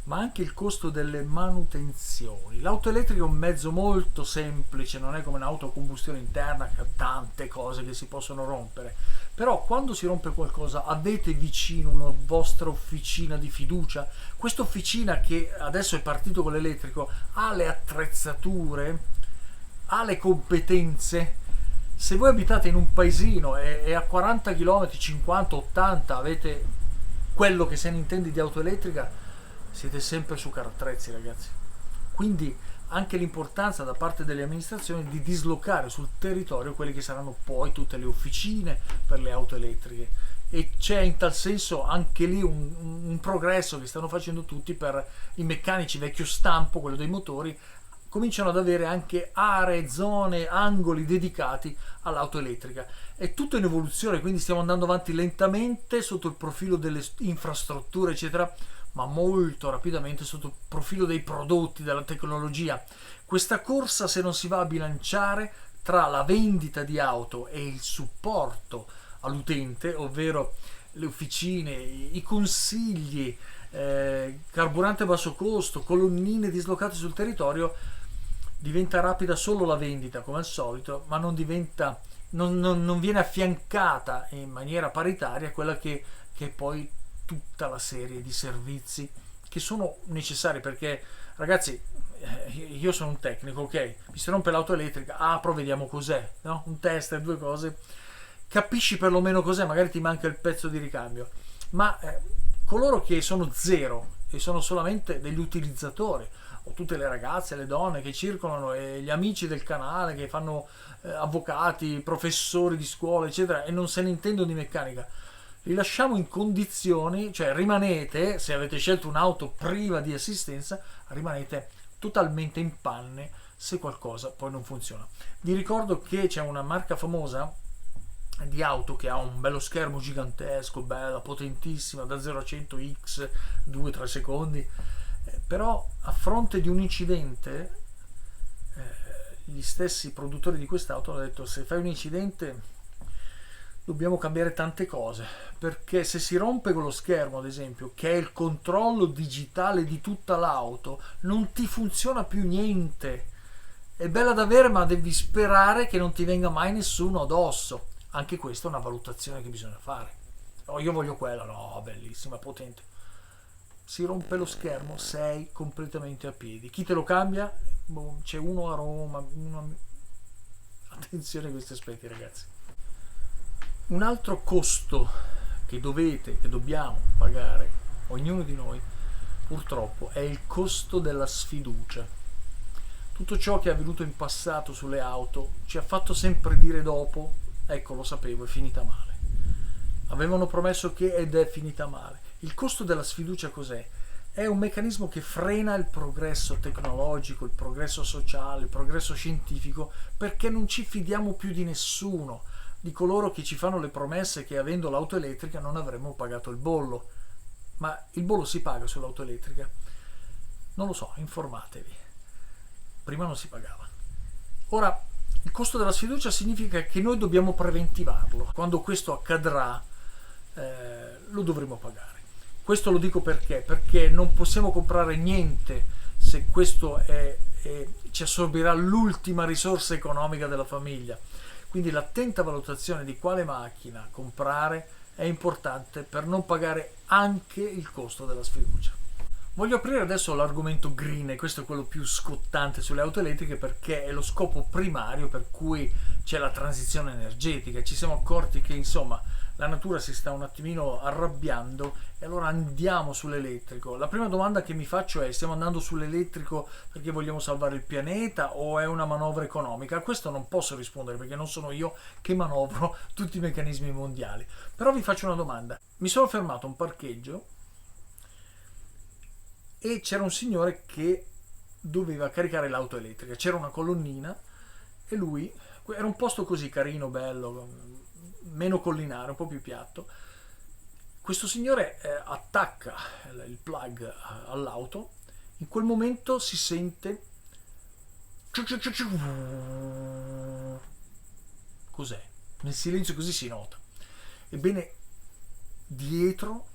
ma anche il costo delle manutenzioni. L'auto elettrica è un mezzo molto semplice, non è come un'auto a combustione interna che ha tante cose che si possono rompere. Però quando si rompe qualcosa avete vicino una vostra officina di fiducia. Questa officina, che adesso è partito con l'elettrico, ha le attrezzature, ha le competenze. Se voi abitate in un paesino e a 40 km, 50, 80 avete quello che se ne intende di auto elettrica, siete sempre su carattrezzi, ragazzi. Quindi anche l'importanza da parte delle amministrazioni di dislocare sul territorio quelle che saranno poi tutte le officine per le auto elettriche, e c'è in tal senso anche lì un progresso che stanno facendo tutti. Per i meccanici vecchio stampo, quello dei motori, cominciano ad avere anche aree, zone, angoli dedicati all'auto elettrica. È tutto in evoluzione, quindi stiamo andando avanti lentamente sotto il profilo delle infrastrutture eccetera, ma molto rapidamente sotto il profilo dei prodotti, della tecnologia. Questa corsa, se non si va a bilanciare tra la vendita di auto e il supporto all'utente, ovvero le officine, i consigli, carburante a basso costo, colonnine dislocate sul territorio, diventa rapida solo la vendita come al solito, ma non viene affiancata in maniera paritaria quella che è poi tutta la serie di servizi che sono necessari. Perché, ragazzi, io sono un tecnico, ok, mi si rompe l'auto elettrica, apro, vediamo cos'è, no? Un test e 2 cose, capisci perlomeno cos'è, magari ti manca il pezzo di ricambio, ma coloro che sono zero e sono solamente degli utilizzatori, o tutte le ragazze, le donne che circolano, e gli amici del canale che fanno avvocati, professori di scuola eccetera, e non se ne intendono di meccanica, li lasciamo in condizioni, cioè rimanete, se avete scelto un'auto priva di assistenza, rimanete totalmente in panne se qualcosa poi non funziona. Vi ricordo che c'è una marca famosa di auto che ha un bello schermo gigantesco, bella, potentissima, da 0 a 100x 2-3 secondi, però a fronte di un incidente gli stessi produttori di quest'auto hanno detto: se fai un incidente dobbiamo cambiare tante cose, perché se si rompe quello schermo, ad esempio, che è il controllo digitale di tutta l'auto, non ti funziona più niente. È bella da avere, ma devi sperare che non ti venga mai nessuno addosso. Anche questa è una valutazione che bisogna fare. Oh, io voglio quella, no, bellissima, potente. Si rompe lo schermo, sei completamente a piedi. Chi te lo cambia? C'è uno a Roma. Attenzione a questi aspetti, ragazzi. Un altro costo che dobbiamo pagare, ognuno di noi, purtroppo, è il costo della sfiducia. Tutto ciò che è avvenuto in passato sulle auto ci ha fatto sempre dire dopo: ecco, lo sapevo, è finita male. Avevano promesso che, ed è finita male. Il costo della sfiducia cos'è? È un meccanismo che frena il progresso tecnologico, il progresso sociale, il progresso scientifico, perché non ci fidiamo più di nessuno, di coloro che ci fanno le promesse che avendo l'auto elettrica non avremmo pagato il bollo. Ma il bollo si paga sull'auto elettrica? Non lo so, informatevi. Prima non si pagava. Ora, il costo della sfiducia significa che noi dobbiamo preventivarlo. Quando questo accadrà, lo dovremo pagare. Questo lo dico perché non possiamo comprare niente se questo ci assorbirà l'ultima risorsa economica della famiglia. Quindi l'attenta valutazione di quale macchina comprare è importante per non pagare anche il costo della sfiducia. Voglio aprire adesso l'argomento green, e questo è quello più scottante sulle auto elettriche perché è lo scopo primario per cui c'è la transizione energetica. Ci siamo accorti che insomma la natura si sta un attimino arrabbiando e allora andiamo sull'elettrico. La prima domanda che mi faccio è: stiamo andando sull'elettrico perché vogliamo salvare il pianeta o è una manovra economica? A questo non posso rispondere perché non sono io che manovro tutti i meccanismi mondiali. Però vi faccio una domanda. Mi sono fermato a un parcheggio e c'era un signore che doveva caricare l'auto elettrica, c'era una colonnina e lui, era un posto così carino, bello, meno collinare, un po' più piatto. Questo signore attacca il plug all'auto, in quel momento si sente cos'è? Nel silenzio così si nota. Ebbene, dietro,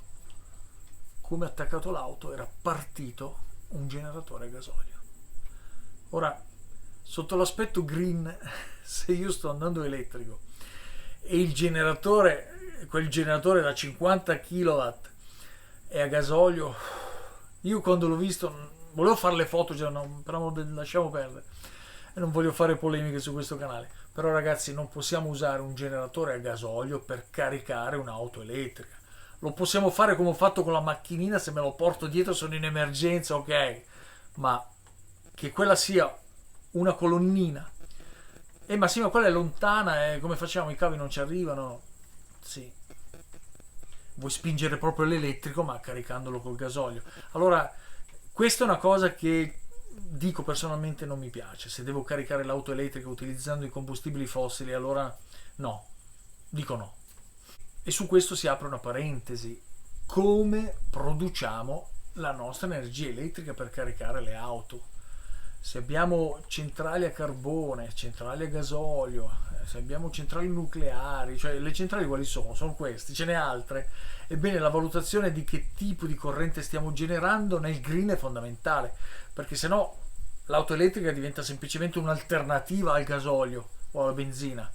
come attaccato l'auto, era partito un generatore a gasolio. Ora, sotto l'aspetto green, se io sto andando elettrico e il generatore, quel generatore da 50 kW è a gasolio, io quando l'ho visto volevo fare le foto, già no, però lasciamo perdere e non voglio fare polemiche su questo canale. Però ragazzi, non possiamo usare un generatore a gasolio per caricare un'auto elettrica. Lo possiamo fare come ho fatto con la macchinina, se me lo porto dietro sono in emergenza, ok, ma che quella sia una colonnina, ma sì, ma quella è lontana, come facciamo? I cavi non ci arrivano. Sì, vuoi spingere proprio l'elettrico ma caricandolo col gasolio. Allora, questa è una cosa che dico personalmente non mi piace. Se devo caricare l'auto elettrica utilizzando i combustibili fossili, allora no, dico no. E su questo si apre una parentesi: come produciamo la nostra energia elettrica per caricare le auto? Se abbiamo centrali a carbone, centrali a gasolio, se abbiamo centrali nucleari, cioè le centrali quali sono? Sono queste, ce n'è altre. Ebbene, la valutazione di che tipo di corrente stiamo generando nel green è fondamentale, perché se no l'auto elettrica diventa semplicemente un'alternativa al gasolio o alla benzina.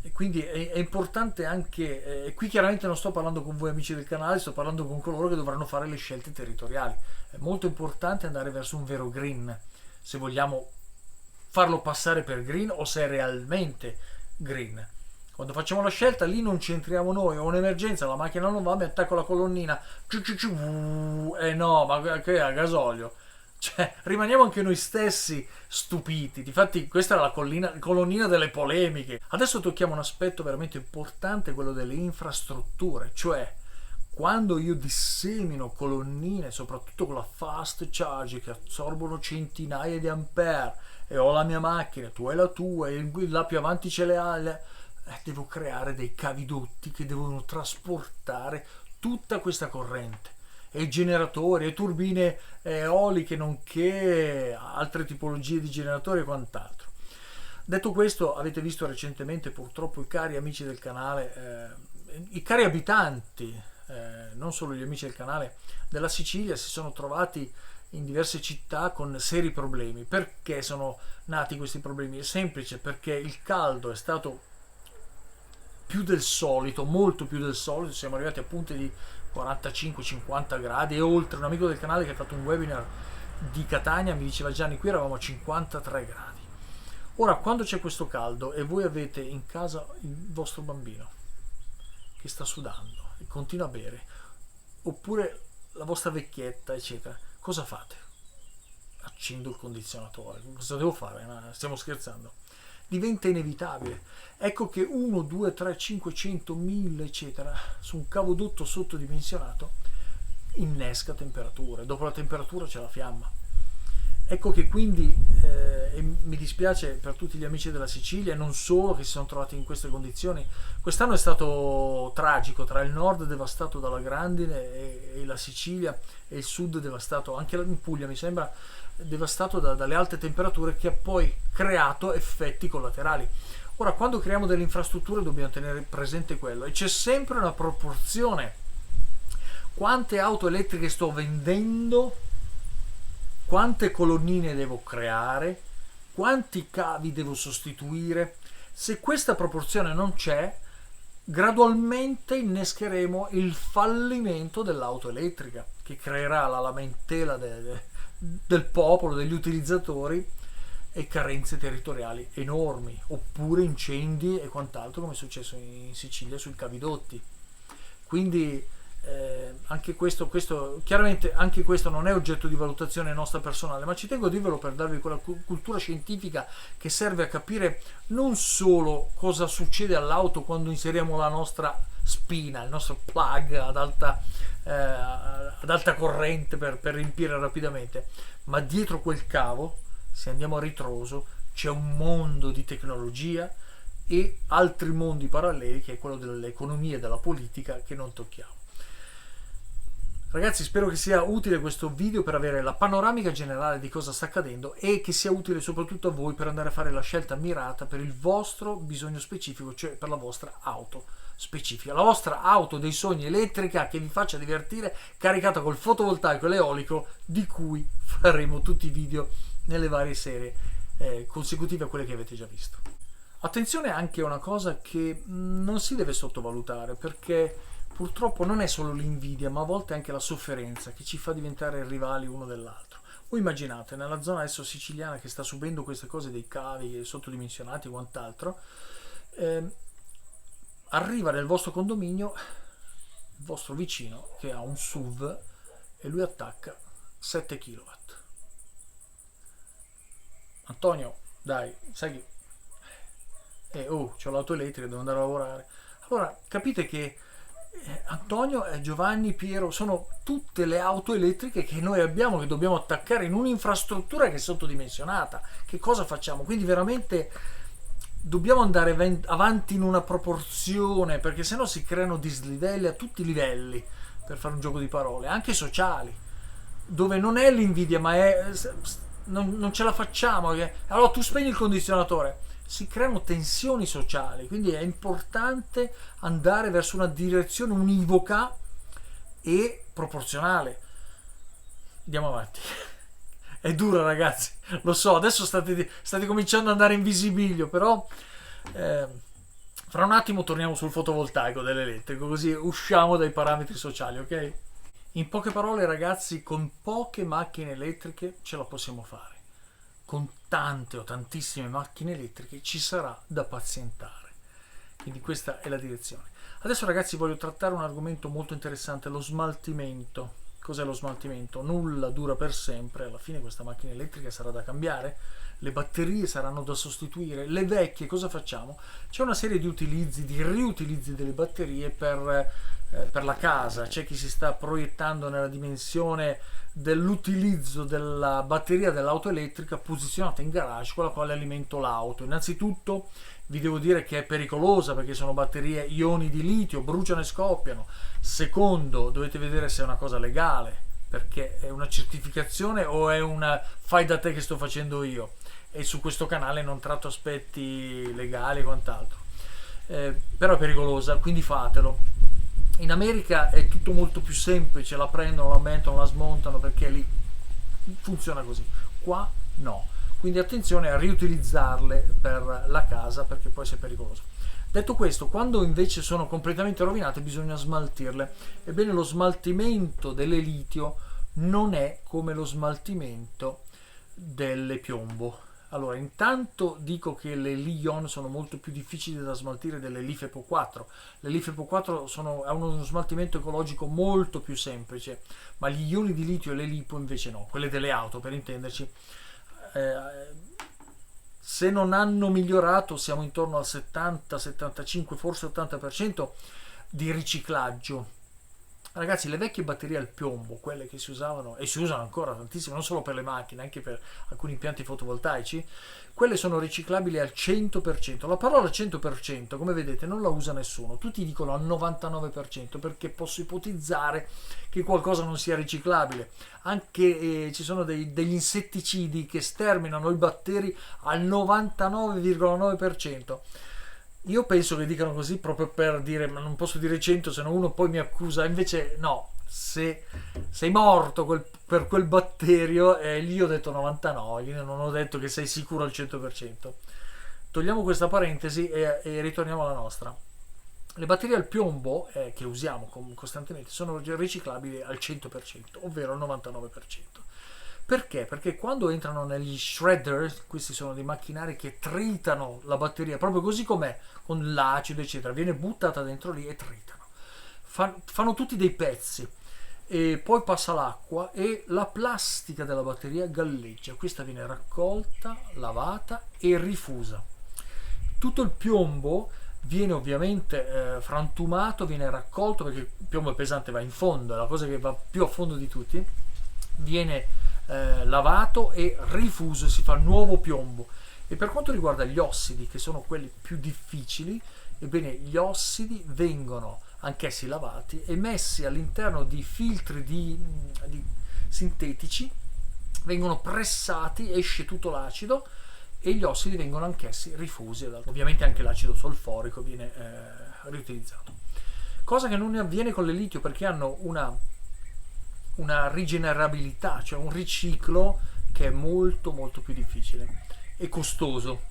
E quindi è importante anche, e qui chiaramente non sto parlando con voi amici del canale, sto parlando con coloro che dovranno fare le scelte territoriali. È molto importante andare verso un vero green, se vogliamo farlo passare per green o se è realmente green. Quando facciamo la scelta lì non c'entriamo noi, ho un'emergenza, la macchina non va, mi attacco la colonnina, no, ma che è a gasolio? Cioè, rimaniamo anche noi stessi stupiti. Difatti questa era la colonnina delle polemiche. Adesso tocchiamo un aspetto veramente importante, quello delle infrastrutture, cioè quando io dissemino colonnine, soprattutto con la fast charge che assorbono centinaia di ampere, e ho la mia macchina, tu hai la tua, e là più avanti ce le hai, devo creare dei cavidotti che devono trasportare tutta questa corrente, e generatori e turbine eoliche, nonché altre tipologie di generatori e quant'altro. Detto questo, avete visto recentemente purtroppo i cari amici del canale, i cari abitanti, non solo gli amici del canale, della Sicilia si sono trovati in diverse città con seri problemi. Perché sono nati questi problemi? È semplice: perché il caldo è stato più del solito, molto più del solito, siamo arrivati a punti di 45-50 gradi e oltre. Un amico del canale che ha fatto un webinar di Catania mi diceva: Gianni, qui eravamo a 53 gradi. Ora, quando c'è questo caldo e voi avete in casa il vostro bambino che sta sudando e continua a bere, oppure la vostra vecchietta, eccetera, cosa fate? Accendo il condizionatore. Cosa devo fare? Stiamo scherzando? Diventa inevitabile. Ecco che 1, 2, 3, 500, 1000 eccetera su un cavodotto sottodimensionato innesca temperature. Dopo la temperatura c'è la fiamma. Ecco che quindi e mi dispiace per tutti gli amici della Sicilia e non solo che si sono trovati in queste condizioni. Quest'anno è stato tragico, tra il nord devastato dalla grandine e la Sicilia, e il sud devastato, anche in Puglia mi sembra, devastato dalle alte temperature, che ha poi creato effetti collaterali. Ora, quando creiamo delle infrastrutture dobbiamo tenere presente quello, e c'è sempre una proporzione: quante auto elettriche sto vendendo, quante colonnine devo creare, quanti cavi devo sostituire. Se questa proporzione non c'è, gradualmente innescheremo il fallimento dell'auto elettrica, che creerà la lamentela del popolo, degli utilizzatori, e carenze territoriali enormi, oppure incendi e quant'altro, come è successo in Sicilia sui cavidotti. Quindi anche questo, chiaramente anche questo non è oggetto di valutazione nostra personale, ma ci tengo a dirvelo per darvi quella cultura scientifica che serve a capire non solo cosa succede all'auto quando inseriamo la nostra spina, il nostro plug ad alta corrente per riempire rapidamente, ma dietro quel cavo, se andiamo a ritroso, c'è un mondo di tecnologia e altri mondi paralleli, che è quello dell'economia e della politica, che non tocchiamo. Ragazzi, spero che sia utile questo video per avere la panoramica generale di cosa sta accadendo e che sia utile soprattutto a voi per andare a fare la scelta mirata per il vostro bisogno specifico, cioè per la vostra auto specifica, la vostra auto dei sogni elettrica che vi faccia divertire, caricata col fotovoltaico e l'eolico, di cui faremo tutti i video nelle varie serie consecutive a quelle che avete già visto. Attenzione anche a una cosa che non si deve sottovalutare, perché purtroppo non è solo l'invidia, ma a volte anche la sofferenza che ci fa diventare rivali uno dell'altro. Voi immaginate, nella zona adesso siciliana che sta subendo queste cose dei cavi sottodimensionati e quant'altro, arriva nel vostro condominio il vostro vicino che ha un SUV e lui attacca 7 kW. Antonio, dai, sai che c'ho l'auto elettrica, devo andare a lavorare. Allora capite che Antonio, Giovanni, Piero sono tutte le auto elettriche che noi abbiamo, che dobbiamo attaccare in un'infrastruttura che è sottodimensionata. Che cosa facciamo? Quindi veramente dobbiamo andare avanti in una proporzione, perché sennò si creano dislivelli a tutti i livelli, per fare un gioco di parole, anche sociali, dove non è l'invidia, ma è non ce la facciamo. Allora tu spegni il condizionatore, si creano tensioni sociali, quindi è importante andare verso una direzione univoca e proporzionale. Andiamo avanti. È dura, ragazzi, lo so, adesso state cominciando ad andare in visibilio, però fra un attimo torniamo sul fotovoltaico dell'elettrico, così usciamo dai parametri sociali, ok? In poche parole, ragazzi, con poche macchine elettriche ce la possiamo fare. Con tante o tantissime macchine elettriche ci sarà da pazientare. Quindi questa è la direzione. Adesso, ragazzi, voglio trattare un argomento molto interessante, lo smaltimento. Cos'è lo smaltimento? Nulla dura per sempre, alla fine questa macchina elettrica sarà da cambiare, le batterie saranno da sostituire, le vecchie cosa facciamo? C'è una serie di utilizzi, di riutilizzi delle batterie per la casa. C'è chi si sta proiettando nella dimensione dell'utilizzo della batteria dell'auto elettrica posizionata in garage con la quale alimento l'auto. Innanzitutto vi devo dire che è pericolosa, perché sono batterie ioni di litio, bruciano e scoppiano. Secondo, dovete vedere se è una cosa legale, perché è una certificazione o è una fai da te che sto facendo io, e su questo canale non tratto aspetti legali e quant'altro, però è pericolosa, quindi fatelo. In America è tutto molto più semplice, la prendono, la mettono, la smontano, perché lì funziona così. Qua no. Quindi attenzione a riutilizzarle per la casa, perché poi è pericoloso. Detto questo, quando invece sono completamente rovinate bisogna smaltirle. Ebbene, lo smaltimento delle litio non è come lo smaltimento delle piombo. Allora, intanto dico che le Li-ion sono molto più difficili da smaltire delle LiFePO 4. Le LiFePO 4 hanno uno smaltimento ecologico molto più semplice, ma gli ioni di litio e le LiPo invece no, quelle delle auto per intenderci. Se non hanno migliorato, siamo intorno al 70, 75, forse 80% di riciclaggio. Ragazzi, le vecchie batterie al piombo, quelle che si usavano e si usano ancora tantissimo, non solo per le macchine, anche per alcuni impianti fotovoltaici, quelle sono riciclabili al 100%. La parola 100%, come vedete, non la usa nessuno. Tutti dicono al 99%, perché posso ipotizzare che qualcosa non sia riciclabile. Anche ci sono degli insetticidi che sterminano i batteri al 99,9%. Io penso che dicano così proprio per dire, ma non posso dire 100, se no uno poi mi accusa. Invece no, se sei morto per quel batterio, lì ho detto 99, io non ho detto che sei sicuro al 100%. Togliamo questa parentesi e ritorniamo alla nostra. Le batterie al piombo che usiamo costantemente sono riciclabili al 100%, ovvero al 99%. Perché? Perché quando entrano negli shredder, questi sono dei macchinari che tritano la batteria proprio così com'è, con l'acido eccetera, viene buttata dentro lì e tritano. Fanno tutti dei pezzi e poi passa l'acqua e la plastica della batteria galleggia. Questa viene raccolta, lavata e rifusa. Tutto il piombo viene ovviamente frantumato, viene raccolto perché il piombo è pesante, va in fondo, è la cosa che va più a fondo di tutti, viene lavato e rifuso, si fa nuovo piombo. E per quanto riguarda gli ossidi, che sono quelli più difficili, ebbene gli ossidi vengono anch'essi lavati e messi all'interno di filtri di sintetici, vengono pressati, esce tutto l'acido e gli ossidi vengono anch'essi rifusi. Ovviamente anche l'acido solforico viene riutilizzato, cosa che non avviene con le litio perché hanno una rigenerabilità, cioè un riciclo che è molto molto più difficile e costoso.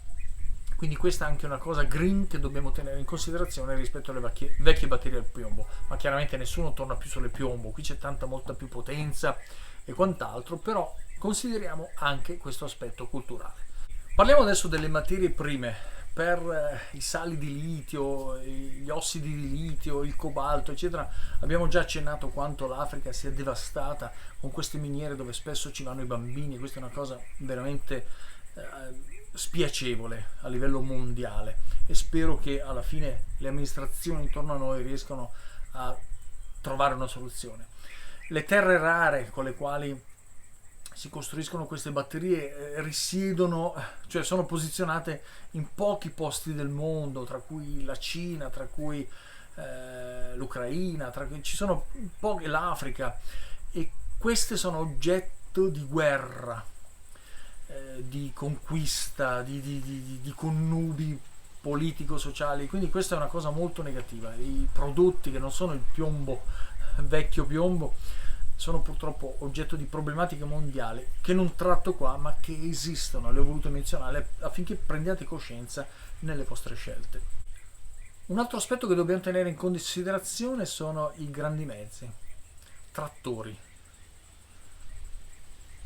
Quindi questa è anche una cosa green che dobbiamo tenere in considerazione rispetto alle vecchie batterie al piombo. Ma chiaramente nessuno torna più sulle piombo, qui c'è molta più potenza e quant'altro, però consideriamo anche questo aspetto culturale. Parliamo adesso delle materie prime per i sali di litio, gli ossidi di litio, il cobalto, eccetera. Abbiamo già accennato quanto l'Africa sia devastata con queste miniere dove spesso ci vanno i bambini. Questa è una cosa veramente spiacevole a livello mondiale e spero che alla fine le amministrazioni intorno a noi riescano a trovare una soluzione. Le terre rare con le quali si costruiscono queste batterie risiedono, cioè sono posizionate in pochi posti del mondo, tra cui la Cina, tra cui l'Ucraina, ci sono pochi, l'Africa, e queste sono oggetto di guerra, di conquista, di connubi politico-sociali, quindi questa è una cosa molto negativa. I prodotti che non sono il piombo, vecchio piombo, sono purtroppo oggetto di problematiche mondiali che non tratto qua ma che esistono, le ho volute menzionare affinché prendiate coscienza nelle vostre scelte. Un altro aspetto che dobbiamo tenere in considerazione sono i grandi mezzi, trattori,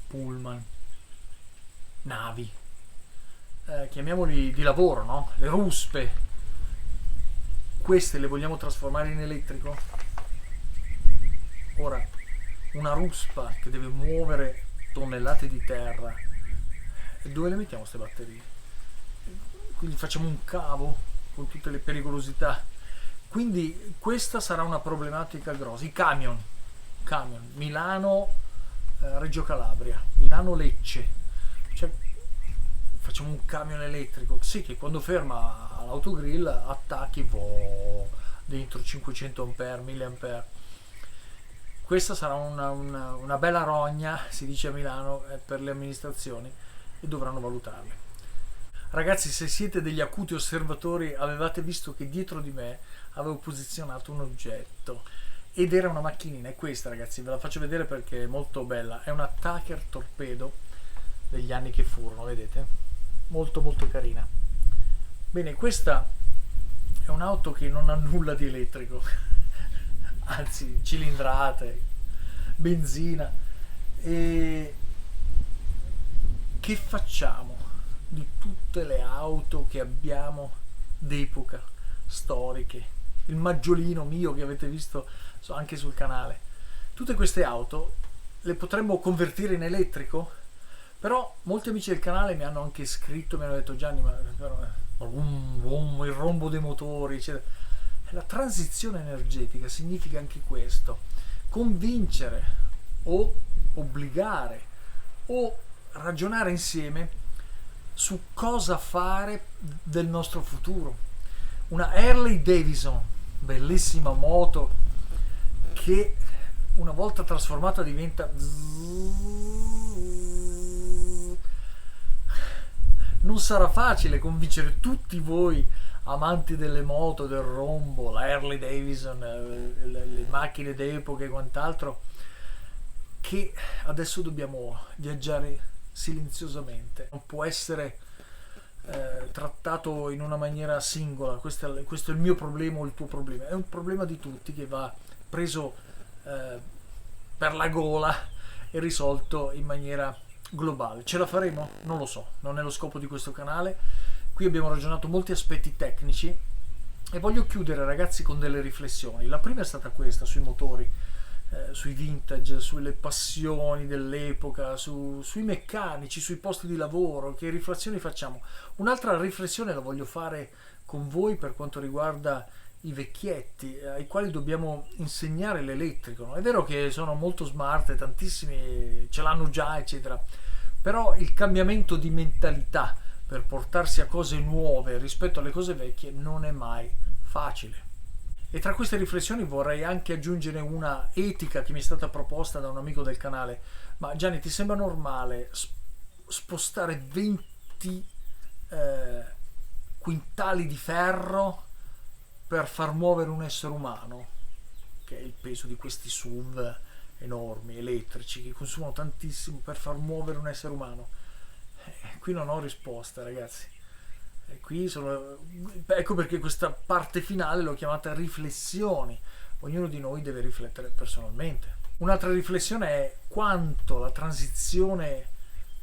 pullman, navi, chiamiamoli di lavoro, no? Le ruspe, queste le vogliamo trasformare in elettrico? Ora, una ruspa che deve muovere tonnellate di terra, dove le mettiamo queste batterie? Quindi facciamo un cavo con tutte le pericolosità. Quindi questa sarà una problematica grossa. I camion, Milano, Reggio Calabria, Milano Lecce, cioè facciamo un camion elettrico, sì, che quando ferma all'autogrill attacchi dentro 500 ampere, 1000 ampere. Questa sarà una bella rogna, si dice a Milano, per le amministrazioni e dovranno valutarle. Ragazzi, se siete degli acuti osservatori, avevate visto che dietro di me avevo posizionato un oggetto ed era una macchinina. È questa, ragazzi, ve la faccio vedere perché è molto bella. È una Tucker Torpedo degli anni che furono, vedete? Molto molto carina. Bene, questa è un'auto che non ha nulla di elettrico. Anzi, cilindrate, benzina. E che facciamo di tutte le auto che abbiamo d'epoca, storiche? Il maggiolino mio che avete visto anche sul canale. Tutte queste auto le potremmo convertire in elettrico? Però molti amici del canale mi hanno anche scritto, mi hanno detto: Gianni, ma il rombo dei motori, eccetera. La transizione energetica significa anche questo: convincere o obbligare o ragionare insieme su cosa fare del nostro futuro. Una Harley Davidson, bellissima moto che una volta trasformata diventa non sarà facile convincere tutti voi amanti delle moto, del rombo, la Harley Davidson, le macchine d'epoca e quant'altro, che adesso dobbiamo viaggiare silenziosamente. Non può essere trattato in una maniera singola. Questo è il mio problema o il tuo problema. È un problema di tutti che va preso per la gola e risolto in maniera globale. Ce la faremo? Non lo so, non è lo scopo di questo canale. Qui abbiamo ragionato molti aspetti tecnici e voglio chiudere, ragazzi, con delle riflessioni. La prima è stata questa sui motori, sui vintage, sulle passioni dell'epoca, sui meccanici, sui posti di lavoro, che riflessioni facciamo. Un'altra riflessione la voglio fare con voi per quanto riguarda i vecchietti ai quali dobbiamo insegnare l'elettrico, no? È vero che sono molto smart, tantissimi ce l'hanno già, eccetera, però il cambiamento di mentalità per portarsi a cose nuove rispetto alle cose vecchie non è mai facile. E tra queste riflessioni vorrei anche aggiungere una etica che mi è stata proposta da un amico del canale. Ma Gianni, ti sembra normale spostare 20 quintali di ferro per far muovere un essere umano? Che è il peso di questi SUV enormi, elettrici, che consumano tantissimo per far muovere un essere umano. Qui non ho risposta, ragazzi. Ecco perché questa parte finale l'ho chiamata riflessioni. Ognuno di noi deve riflettere personalmente. Un'altra riflessione è quanto la transizione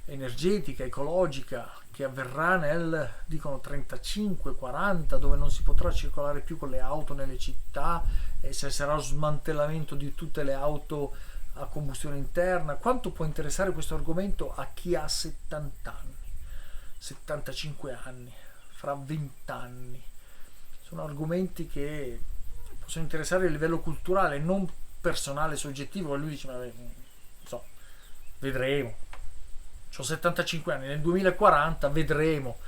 energetica, ecologica che avverrà nel, dicono, 35-40, dove non si potrà circolare più con le auto nelle città e se sarà lo smantellamento di tutte le auto a combustione interna, quanto può interessare questo argomento a chi ha 70 anni, 75 anni, fra 20 anni. Sono argomenti che possono interessare a livello culturale, non personale, soggettivo. Lui dice, ma non so, vedremo. Ho 75 anni, nel 2040 vedremo.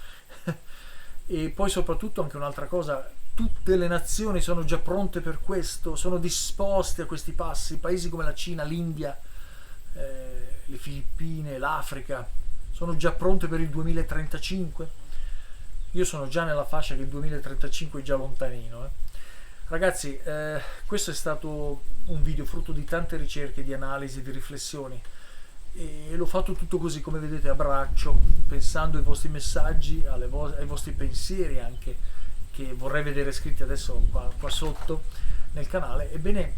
E poi soprattutto anche un'altra cosa, tutte le nazioni sono già pronte per questo, sono disposte a questi passi. Paesi come la Cina, l'India, le Filippine, l'Africa sono già pronte per il 2035. Io sono già nella fascia che il 2035 è già lontanino. Ragazzi, questo è stato un video frutto di tante ricerche, di analisi, di riflessioni, e l'ho fatto tutto così, come vedete, a braccio, pensando ai vostri messaggi, ai vostri pensieri anche, che vorrei vedere scritti adesso qua sotto nel canale. Ebbene,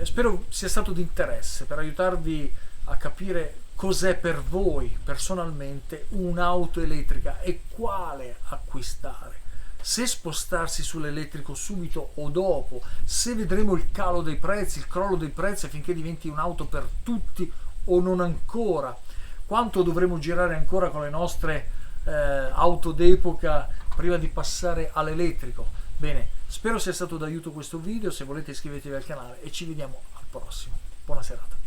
spero sia stato di interesse per aiutarvi a capire cos'è per voi personalmente un'auto elettrica e quale acquistare, se spostarsi sull'elettrico subito o dopo, se vedremo il calo dei prezzi, il crollo dei prezzi affinché diventi un'auto per tutti o non ancora, quanto dovremo girare ancora con le nostre auto d'epoca prima di passare all'elettrico. Bene, spero sia stato d'aiuto questo video. Se volete iscrivetevi al canale e ci vediamo al prossimo. Buona serata.